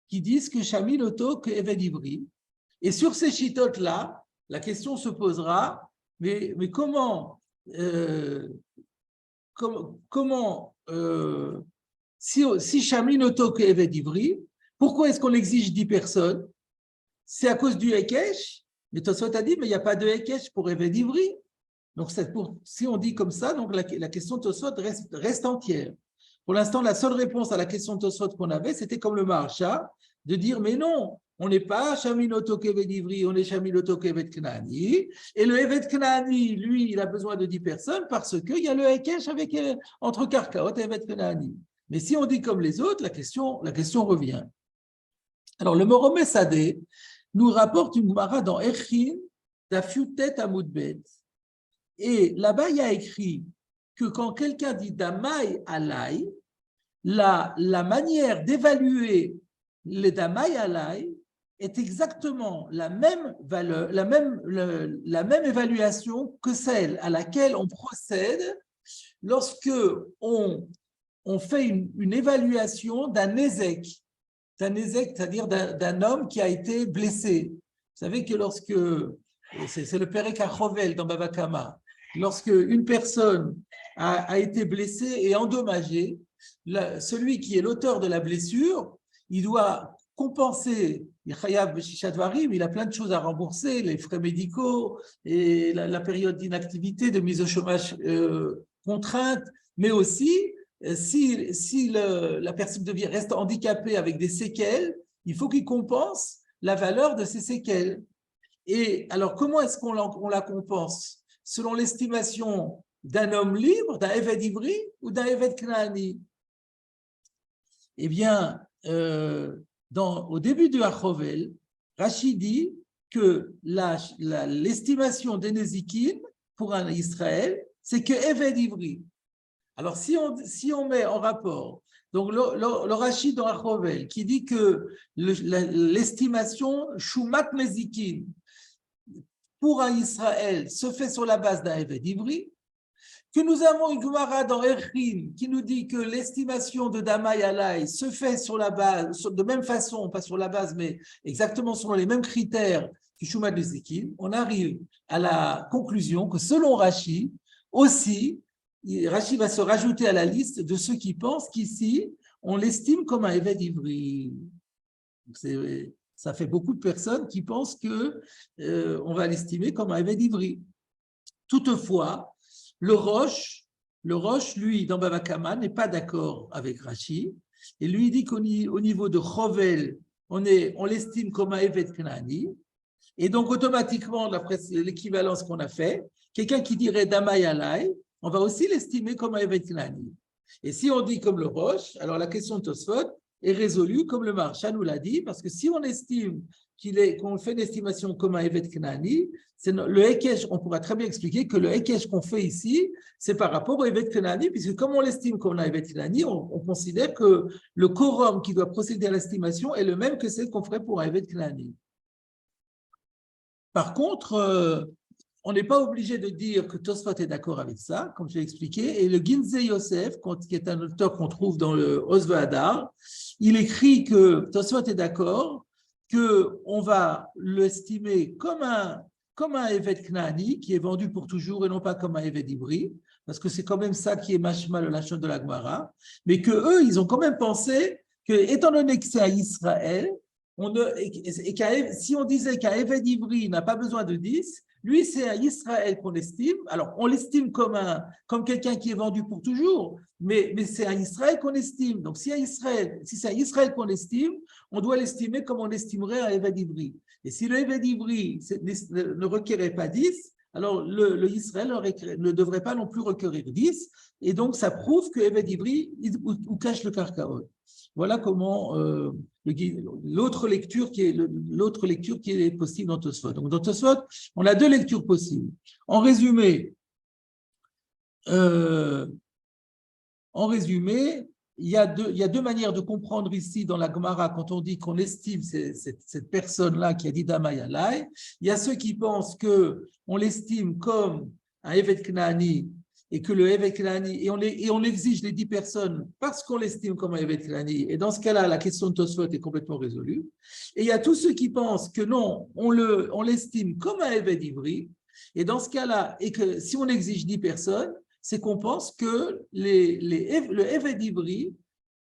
qui disent que Shami Loto, que Eved Ivri. Et sur ces chitotes-là, la question se posera, mais comment si Shami Loto, que Eved Ivri, pourquoi est-ce qu'on exige 10 personnes? C'est à cause du Hekesh. Mais Tosfot a dit, mais il n'y a pas de Hekesh pour Eved Ivri. Donc, si on dit comme ça, donc la question de Tosfot reste entière. Pour l'instant, la seule réponse à la question de Tosfot qu'on avait, c'était comme le Maharsha, de dire, mais non, on n'est pas Shaminoto Keved Ivri, on est Shaminoto Keved Knaani. Et le Eved Knaani, lui, il a besoin de 10 personnes parce qu'il y a le Hekesh entre Karkaot et Eved Knaani. Mais si on dit comme les autres, la question revient. Alors, le Moromé Sadeh nous rapporte une Gemara dans Echin, d'Afiutet Amoudbet. Et là-bas, il y a écrit que quand quelqu'un dit Damai Alai, la manière d'évaluer le Damai Alai est exactement la même valeur, la même évaluation que celle à laquelle on procède lorsque on fait une évaluation d'un Nézek, c'est-à-dire d'un homme qui a été blessé. Vous savez que c'est le Perek HaChovel dans Bava Kama, lorsque une personne a été blessée et endommagée, celui qui est l'auteur de la blessure, il doit compenser, il a plein de choses à rembourser, les frais médicaux et la période d'inactivité, de mise au chômage contrainte, mais aussi si la personne reste handicapée avec des séquelles, il faut qu'il compense la valeur de ces séquelles. Et alors, comment est-ce qu'on la compense? Selon l'estimation d'un homme libre, d'un Eved Ivri ou d'un Eved Knaani? Eh bien, au début du Achovel, Rashi dit que l'estimation des Nézikin pour un Israël, c'est que Eved Ivri. Alors, si on met en rapport, donc le Rashi dans Achovel, qui dit que l'estimation Shumat Nezikin pour un Israël se fait sur la base d'un Eved Ivri, que nous avons une Gemara dans Erchin qui nous dit que l'estimation de Damai Alai se fait sur la base, de même façon, pas sur la base, mais exactement selon les mêmes critères que Shumat Nezikin, on arrive à la conclusion que selon Rashi, aussi, Rashi va se rajouter à la liste de ceux qui pensent qu'ici, on l'estime comme un Eved Ivri. Ça fait beaucoup de personnes qui pensent qu'on va l'estimer comme un Eved Ivri. Toutefois, le Roche, lui, dans Bava Kama, n'est pas d'accord avec Rashi. Et lui dit qu'au niveau de Chovel, on l'estime comme un Eved Knaani. Et donc, automatiquement, d'après l'équivalence qu'on a fait, quelqu'un qui dirait Damai Alai, on va aussi l'estimer comme un Eved Knaani. Et si on dit comme le Roche, alors la question de Tosfot est résolue, comme le Maharsha nous l'a dit, parce que si on estime qu'on fait une estimation comme un Eved Knaani, le Hekesh, on pourra très bien expliquer que le Hekesh qu'on fait ici, c'est par rapport au Eved Knaani, puisque comme on l'estime comme un Eved Knaani, on considère que le quorum qui doit procéder à l'estimation est le même que celle qu'on ferait pour un Eved Knaani. Par contre, on n'est pas obligé de dire que Tosfot est d'accord avec ça, comme je l'ai expliqué. Et le Ginzei Yosef, qui est un auteur qu'on trouve dans le Osve Hadar, il écrit que Tosfot est d'accord, qu'on va l'estimer comme un Eved Knaani, qui est vendu pour toujours, et non pas comme un Eved Ivri, parce que c'est quand même ça qui est mashma le lachon de la Gemara, mais qu'eux, ils ont quand même pensé que, étant donné que c'est à Israël, si on disait qu'un Eved Ivri n'a pas besoin de 10, lui, c'est à Israël qu'on estime. Alors, on l'estime comme quelqu'un qui est vendu pour toujours, mais c'est à Israël qu'on estime. Donc, si c'est à Israël qu'on estime, on doit l'estimer comme on estimerait un Eved Ivri. Et si le Eved Ivri ne requérait pas 10, alors le Israël ne devrait pas non plus requérir 10. Et donc, ça prouve que Eved Ivri, ou cache le Karkaot. Voilà comment l'autre lecture qui est possible dans Tosfot. Donc dans Tosfot, on a deux lectures possibles. En résumé, En résumé, il y a deux manières de comprendre ici dans la Gemara quand on dit qu'on estime cette personne-là qui a dit Damayalai. Il y a ceux qui pensent qu'on l'estime comme un Evet Knaani et que le Evet Knaani, et on exige les 10 personnes parce qu'on l'estime comme un Evet Knaani. Et dans ce cas-là, la question de Tosfot est complètement résolue. Et il y a tous ceux qui pensent que non, on l'estime comme un Evet Ivri. Et dans ce cas-là, et que si on exige 10 personnes, c'est qu'on pense que le Eved Ivri,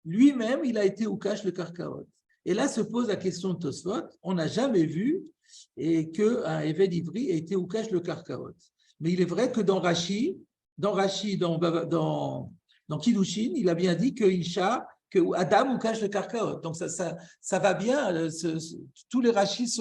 lui-même, il a été Oukash le Karkaot. Et là se pose la question de Tosfot, on n'a jamais vu qu'un Eved Ivri ait été Oukash le Karkaot. Mais il est vrai que dans Kiddushin, il a bien dit que Isha, que Adam Oukash le Karkaot. Donc ça va bien, tous les Rachis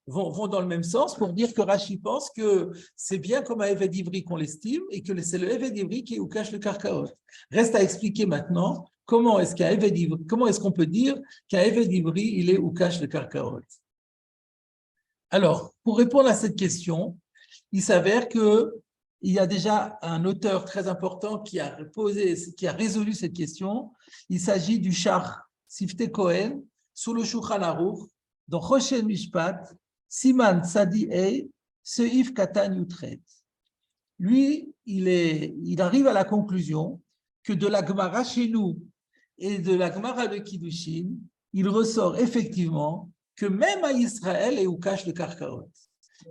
vont dans le même sens pour dire que Rashi pense que c'est bien comme un Eved Ivri qu'on l'estime et que c'est le Eved Ivri qui est où cache le Karkaot. Reste à expliquer maintenant comment est-ce qu'on peut dire qu'un Eved Ivri, il est où cache le Karkaot. Alors, pour répondre à cette question, il s'avère qu'il y a déjà un auteur très important qui a résolu cette question. Il s'agit du Shach Siftei Cohen sur le Shulchan Aruch dans Choshen Mishpat, Siman Tzadi Ei, Seif Katan Yutret. Lui, il arrive à la conclusion que de la Gemara chez nous et de la Gemara de Kiddushin, il ressort effectivement que même à Israël, et où cache le Karkaot.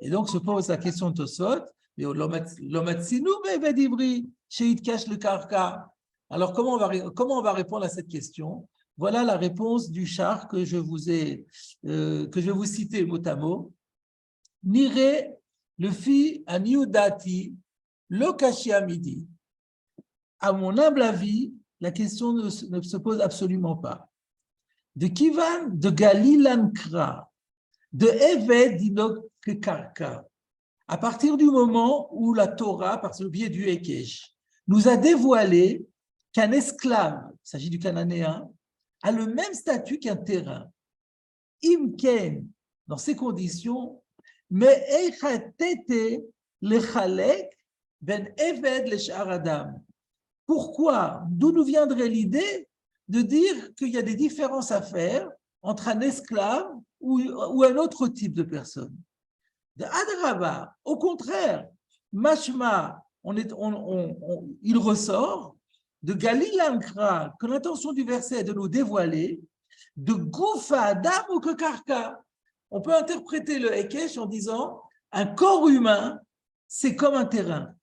Et donc se pose la question de Tosfot, mais l'omatsinu be'eved ivri, she'it cache le Karka. Alors comment on va répondre à cette question? Voilà la réponse du char que je vais vous citer mot à mot. Nire le fi aniudati lo kashia midi. À mon humble avis, la question ne se pose absolument pas. De Kivan, de Galilankra, de Eved dinok karka. À partir du moment où la Torah, par le biais du Hekesh, nous a dévoilé qu'un esclave, il s'agit du Cananéen, a le même statut qu'un terrain. Imken, dans ces conditions, mais echatete lechalek ben eved leshar adam. Pourquoi? D'où nous viendrait l'idée de dire qu'il y a des différences à faire entre un esclave ou un autre type de personne? De Adraba, au contraire, Mashma, il ressort de Galilankra, que l'intention du verset est de nous dévoiler, de Goufa Adam ou que Karka. On peut interpréter le Hekesh en disant un corps humain, c'est comme un terrain.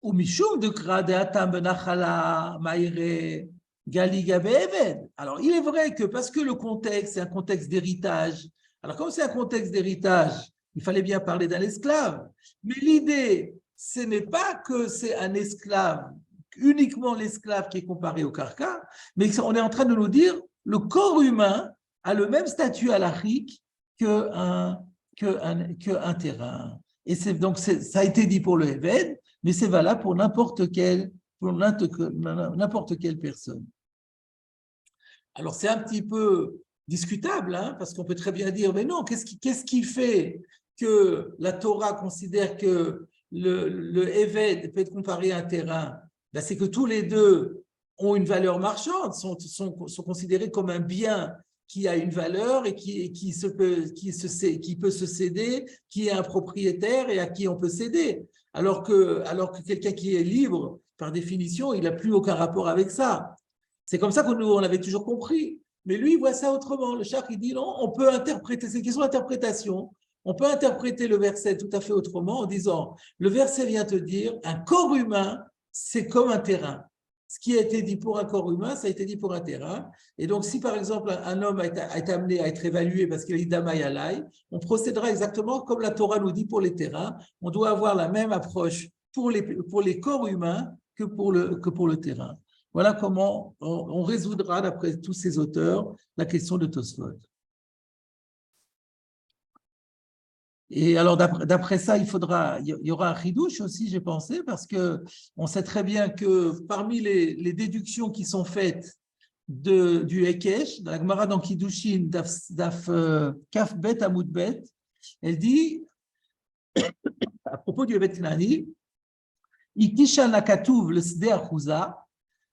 Ou Mishum de Krade Atam Benachala Maïre Galiga Be'eved. Alors, il est vrai que parce que le contexte, c'est un contexte d'héritage. Alors, comme c'est un contexte d'héritage, il fallait bien parler d'un esclave. Mais l'idée, ce n'est pas que c'est un esclave, uniquement l'esclave qui est comparé au karka, mais on est en train de nous dire le corps humain a le même statut halachique qu'un terrain. Et donc, ça a été dit pour le Eved, mais c'est valable pour n'importe quelle personne. Alors, c'est un petit peu discutable, hein, parce qu'on peut très bien dire, mais non, qu'est-ce qui fait que la Torah considère que le Eved peut être comparé à un terrain? Ben, c'est que tous les deux ont une valeur marchande, sont considérés comme un bien qui a une valeur et qui peut se céder, qui est un propriétaire et à qui on peut céder. Alors que quelqu'un qui est libre, par définition, il n'a plus aucun rapport avec ça. C'est comme ça qu'on l'avait toujours compris. Mais lui, il voit ça autrement. Le Shach, il dit non, on peut interpréter, c'est une question d'interprétation. On peut interpréter le verset tout à fait autrement en disant, le verset vient te dire, un corps humain, c'est comme un terrain. Ce qui a été dit pour un corps humain, ça a été dit pour un terrain. Et donc, si par exemple un homme a été amené à être évalué parce qu'il a dit Damayalai, on procédera exactement comme la Torah nous dit pour les terrains. On doit avoir la même approche pour les corps humains que pour le terrain. Voilà comment on résoudra, d'après tous ces auteurs, la question de Tosfot. Et alors, d'après ça, il y aura un chidouche aussi, j'ai pensé, parce qu'on sait très bien que parmi les déductions qui sont faites du Hekesh, dans la Gemara dans Kiddushin, Daf Kaf Bet Amud Bet, elle dit, à propos du Evet Knani, Ikishana Katuv le Sde Achuza,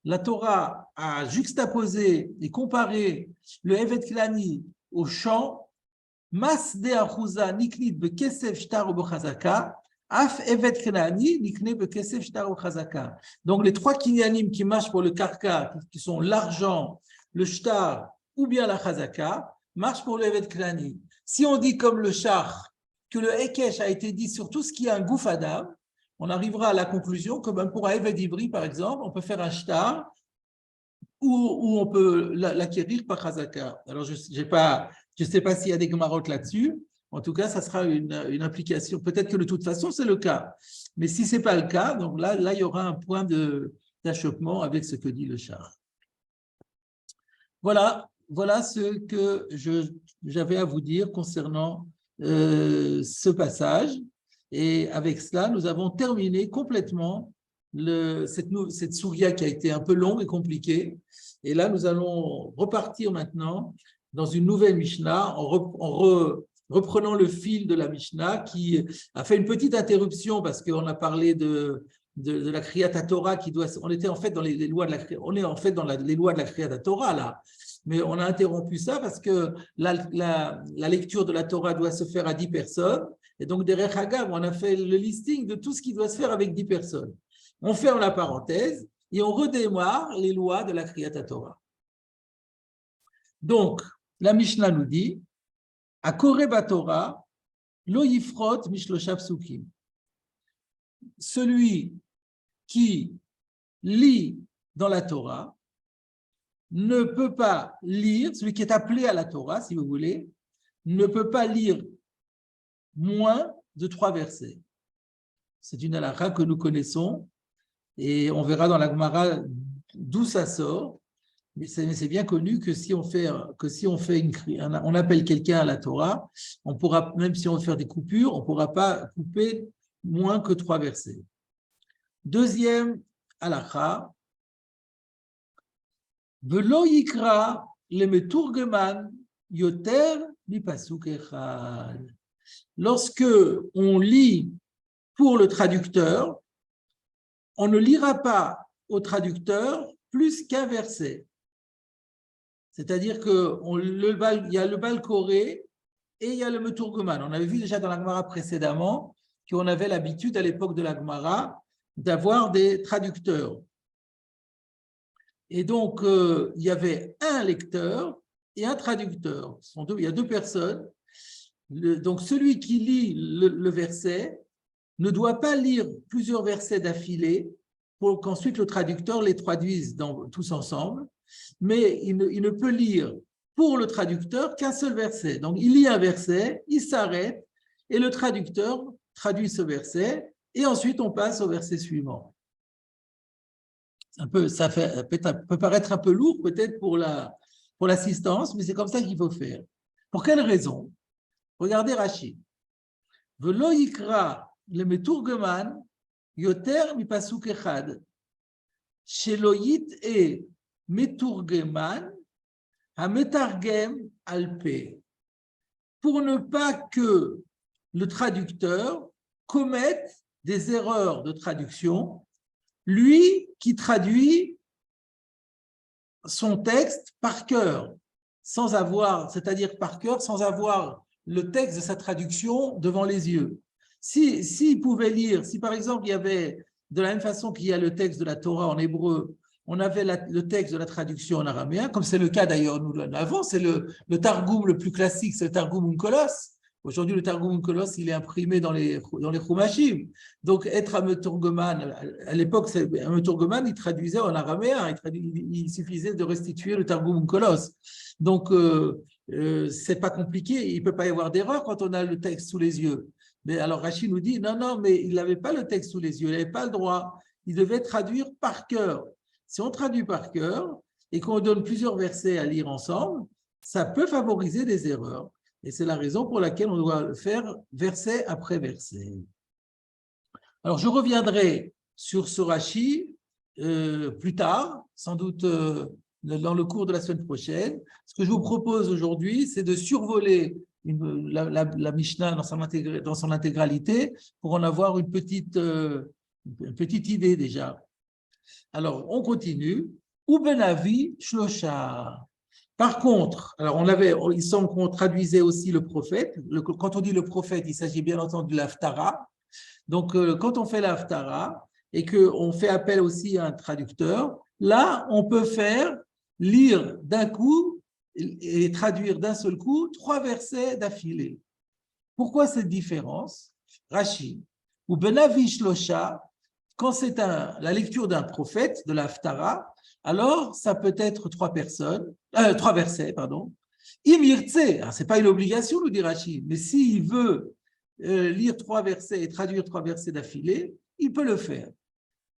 la Torah a juxtaposé et comparé le Evet Klani au champ. Mas de Achuza niknit bekesef shtar bechazaka, af Evet Klani nikne bekesef shtar bechazaka. Donc les trois kinyanim qui marchent pour le karka, qui sont l'argent, le shtar ou bien la chazaka, marchent pour le Evet Klani. Si on dit comme le char que le Hekesh a été dit sur tout ce qui a un gouf adam, on arrivera à la conclusion que même pour un Evet Ivri, par exemple, on peut faire un shtar ou on peut l'acquérir par chazaka. Alors, je ne sais pas s'il y a des gemarotes là-dessus. En tout cas, ça sera une implication. Peut-être que de toute façon, c'est le cas. Mais si ce n'est pas le cas, donc là, il y aura un point d'achoppement avec ce que dit le char. Voilà ce que j'avais à vous dire concernant ce passage. Et avec cela, nous avons terminé complètement cette souria qui a été un peu longue et compliquée. Et là, nous allons repartir maintenant dans une nouvelle Mishnah en reprenant le fil de la Mishnah qui a fait une petite interruption parce qu'on a parlé de la Kriyat Torah qui doit. On était en fait dans les lois de les lois de la Kriyat Torah là. Mais on a interrompu ça parce que la lecture de la Torah doit se faire à 10 personnes. Et donc, derrière Hagam, on a fait le listing de tout ce qui doit se faire avec 10 personnes. On ferme la parenthèse et on redémarre les lois de la Kriyat Torah. Donc, la Mishnah nous dit à Koreba Torah, lo yifrot mishlosha psukim. Celui qui lit dans la Torah ne peut pas lire, celui qui est appelé à la Torah, si vous voulez, ne peut pas lire moins de 3 versets. C'est une halakha que nous connaissons et on verra dans la Gemara d'où ça sort. Mais c'est bien connu que si on on appelle quelqu'un à la Torah, on pourra, même si on veut faire des coupures, on ne pourra pas couper moins que 3 versets. Deuxième halakha, Velo yikra le meturgeman yoter mi pasuk echad. Lorsque on lit pour le traducteur, on ne lira pas au traducteur plus qu'un verset. C'est-à-dire qu'il y a le Balkoré et il y a le Meturgeman. On avait vu déjà dans la Gemara précédemment qu'on avait l'habitude à l'époque de la Gemara d'avoir des traducteurs. Et donc, il y avait un lecteur et un traducteur. Il y a 2 personnes. Donc, celui qui lit le verset ne doit pas lire plusieurs versets d'affilée pour qu'ensuite le traducteur les traduise tous ensemble, mais il ne peut lire pour le traducteur qu'un seul verset. Donc, il lit un verset, il s'arrête et le traducteur traduit ce verset et ensuite on passe au verset suivant. Ça peut paraître un peu lourd peut-être pour l'assistance, mais c'est comme ça qu'il faut faire. Pour quelle raison? Regardez Rashi. Velo yikra le meturgeman yoter mi pasuk echad. Shelo yit'e meturgeman hametargem alpe. Pour ne pas que le traducteur commette des erreurs de traduction, lui qui traduit son texte par cœur, c'est-à-dire par cœur, sans avoir le texte de sa traduction devant les yeux. S'il pouvait lire, si par exemple il y avait, de la même façon qu'il y a le texte de la Torah en hébreu, on avait le texte de la traduction en araméen, comme c'est le cas d'ailleurs, nous l'avons, c'est le Targum le plus classique, c'est le Targum Onkelos. Aujourd'hui, le Targum Onkelos, il est imprimé dans les Chumashim. Donc, être un meturgeman, à l'époque, un meturgeman, il traduisait en araméen, il suffisait de restituer le Targum Onkelos. Donc, c'est pas compliqué, il ne peut pas y avoir d'erreur quand on a le texte sous les yeux. Mais alors Rashi nous dit, non, mais il n'avait pas le texte sous les yeux, il n'avait pas le droit, il devait traduire par cœur. Si on traduit par cœur et qu'on donne plusieurs versets à lire ensemble, ça peut favoriser des erreurs. Et c'est la raison pour laquelle on doit le faire verset après verset. Alors je reviendrai sur ce Rashi plus tard, sans doute dans le cours de la semaine prochaine. Ce que je vous propose aujourd'hui, c'est de survoler la Mishnah dans son intégralité pour en avoir une petite Une petite idée déjà. Alors, on continue. Ou benavi shlosha. Par contre, alors il semble qu'on traduisait aussi le prophète. Quand on dit le prophète, il s'agit bien entendu de l'Haftara. Donc, quand on fait l'Haftara et qu'on fait appel aussi à un traducteur, là, on peut lire d'un coup et traduire d'un seul coup 3 versets d'affilée. Pourquoi cette différence? Rashi, ou benavi shlosha, quand c'est la lecture d'un prophète, de l'Haftara, alors ça peut être 3 versets, pardon. Im yirtse, c'est pas une obligation, nous dit Rashi, mais s'il veut lire 3 versets et traduire 3 versets d'affilée, il peut le faire.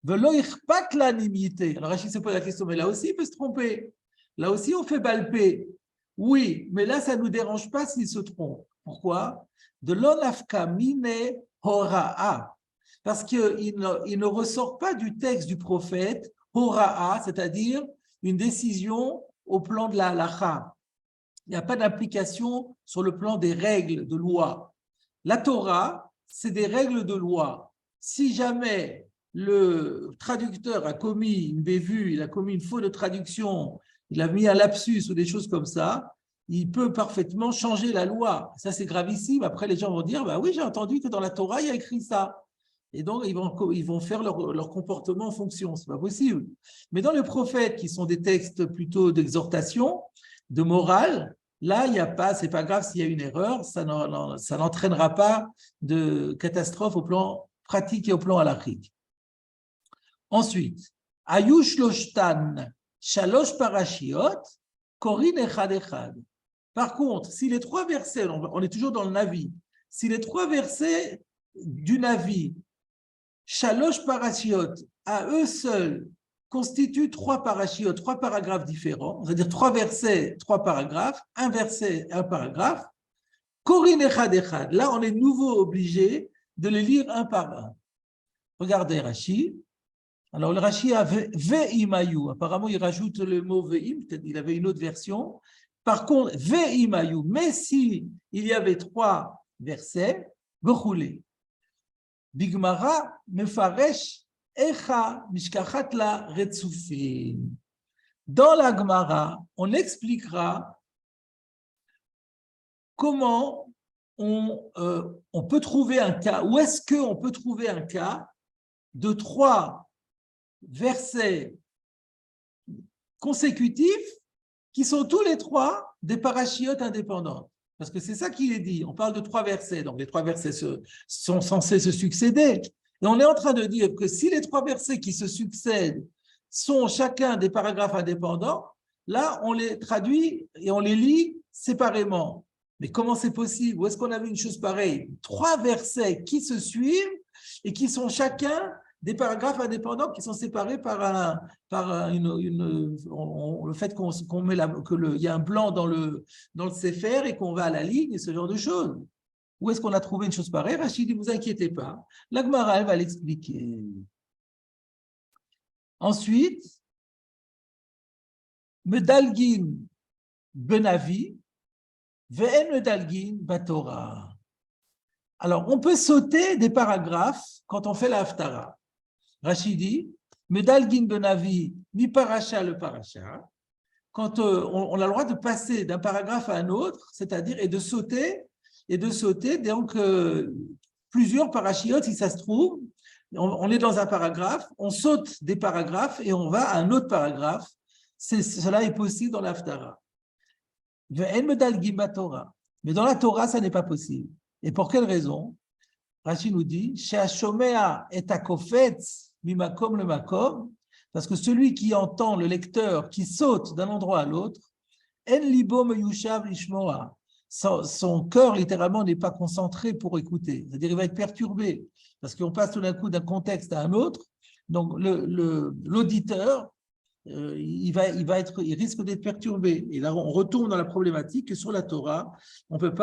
Velo ichpat l'animité. Alors Rashi se pose la question, mais là aussi il peut se tromper. Là aussi on fait balper. Oui, mais là ça ne nous dérange pas s'il se trompe. Pourquoi? De l'onafka mine hora'a. Parce qu'il ne ressort pas du texte du prophète hora'a, c'est-à-dire une décision au plan de la halacha. Il n'y a pas d'application sur le plan des règles de loi. La Torah, c'est des règles de loi. Si jamais le traducteur a commis une bévue, il a commis une faute de traduction, il a mis un lapsus ou des choses comme ça, il peut parfaitement changer la loi. Ça, c'est gravissime. Après, les gens vont dire, bah oui, j'ai entendu que dans la Torah, il y a écrit ça. Et donc, ils vont faire leur comportement en fonction. Ce n'est pas possible. Mais dans les prophètes, qui sont des textes plutôt d'exhortation, de morale, là, il n'y a pas, c'est pas grave s'il y a une erreur, ça n'entraînera pas de catastrophe au plan pratique et au plan halachique. Ensuite, Ayush Loshtan, Shalosh Parashiot, Korin Echad Echad. Par contre, si les 3 versets, on est toujours dans le Navi, si les 3 versets du Navi, Shalosh Parashiot, à eux seuls, constituent 3 parashiot, 3 paragraphes différents, c'est-à-dire 3 versets, 3 paragraphes, un verset, un paragraphe. Korin echad echad. Là, on est de nouveau obligé de les lire un par un. Regardez Rashi. Alors, le Rashi a ve'imayu. Apparemment, il rajoute le mot ve'im, peut-être il avait une autre version. Par contre, ve'imayu. Mais si il y avait 3 versets, v'choulé. Bigmara mefaresh. Dans la Gemara, on expliquera comment on peut trouver un cas, où est-ce qu'on peut trouver un cas de 3 versets consécutifs qui sont tous les 3 des parachiotes indépendantes. Parce que c'est ça qu'il est dit. On parle de 3 versets, donc les 3 versets sont censés se succéder. Et on est en train de dire que si les 3 versets qui se succèdent sont chacun des paragraphes indépendants, là, on les traduit et on les lit séparément. Mais comment c'est possible? Où est-ce qu'on a vu une chose pareille? 3 versets qui se suivent et qui sont chacun des paragraphes indépendants qui sont séparés par le fait qu'on met qu'il y a un blanc dans le Sefer et qu'on va à la ligne et ce genre de choses. Où est-ce qu'on a trouvé une chose pareille? Rachid dit, ne vous inquiétez pas. La Gemara, elle va l'expliquer. Ensuite, Medalgin Benavi, Ve'en Medalgin Batora. Alors, on peut sauter des paragraphes quand on fait la Haftara. Rachid dit, Medalgin Benavi, mi paracha le paracha. Quand on a le droit de passer d'un paragraphe à un autre, c'est-à-dire, et de sauter, donc plusieurs parachiotes, si ça se trouve, on est dans un paragraphe, on saute des paragraphes et on va à un autre paragraphe. Cela est possible dans l'Haftara. Mais dans la Torah, ça n'est pas possible. Et pour quelle raison? Rashi nous dit, She'ashomea et akofetz mimakom le makom, parce que celui qui entend le lecteur qui saute d'un endroit à l'autre, en libo meyushav lishmoa. Son cœur, littéralement, n'est pas concentré pour écouter. C'est-à-dire, il va être perturbé, parce qu'on passe tout d'un coup d'un contexte à un autre. Donc, l'auditeur, il risque d'être perturbé. Et là, on retourne dans la problématique que sur la Torah, on ne peut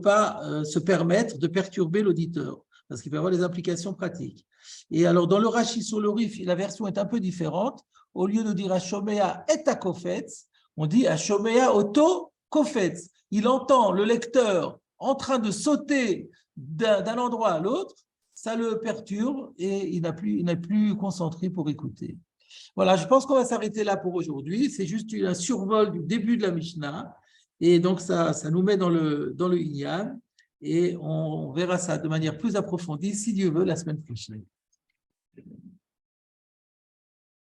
pas se permettre de perturber l'auditeur, parce qu'il peut y avoir des implications pratiques. Et alors, dans le Rashi sur le Rif, la version est un peu différente. Au lieu de dire Ashomea et Akofetz, on dit Ashomea Oto Kofetz. Il entend le lecteur en train de sauter d'un endroit à l'autre ça le perturbe et il n'est plus concentré pour écouter. Voilà, je pense qu'on va s'arrêter là pour aujourd'hui. C'est juste un survol du début de la Mishnah. Et donc, ça nous met dans le Inyan. Et on verra ça de manière plus approfondie, si Dieu veut, la semaine prochaine.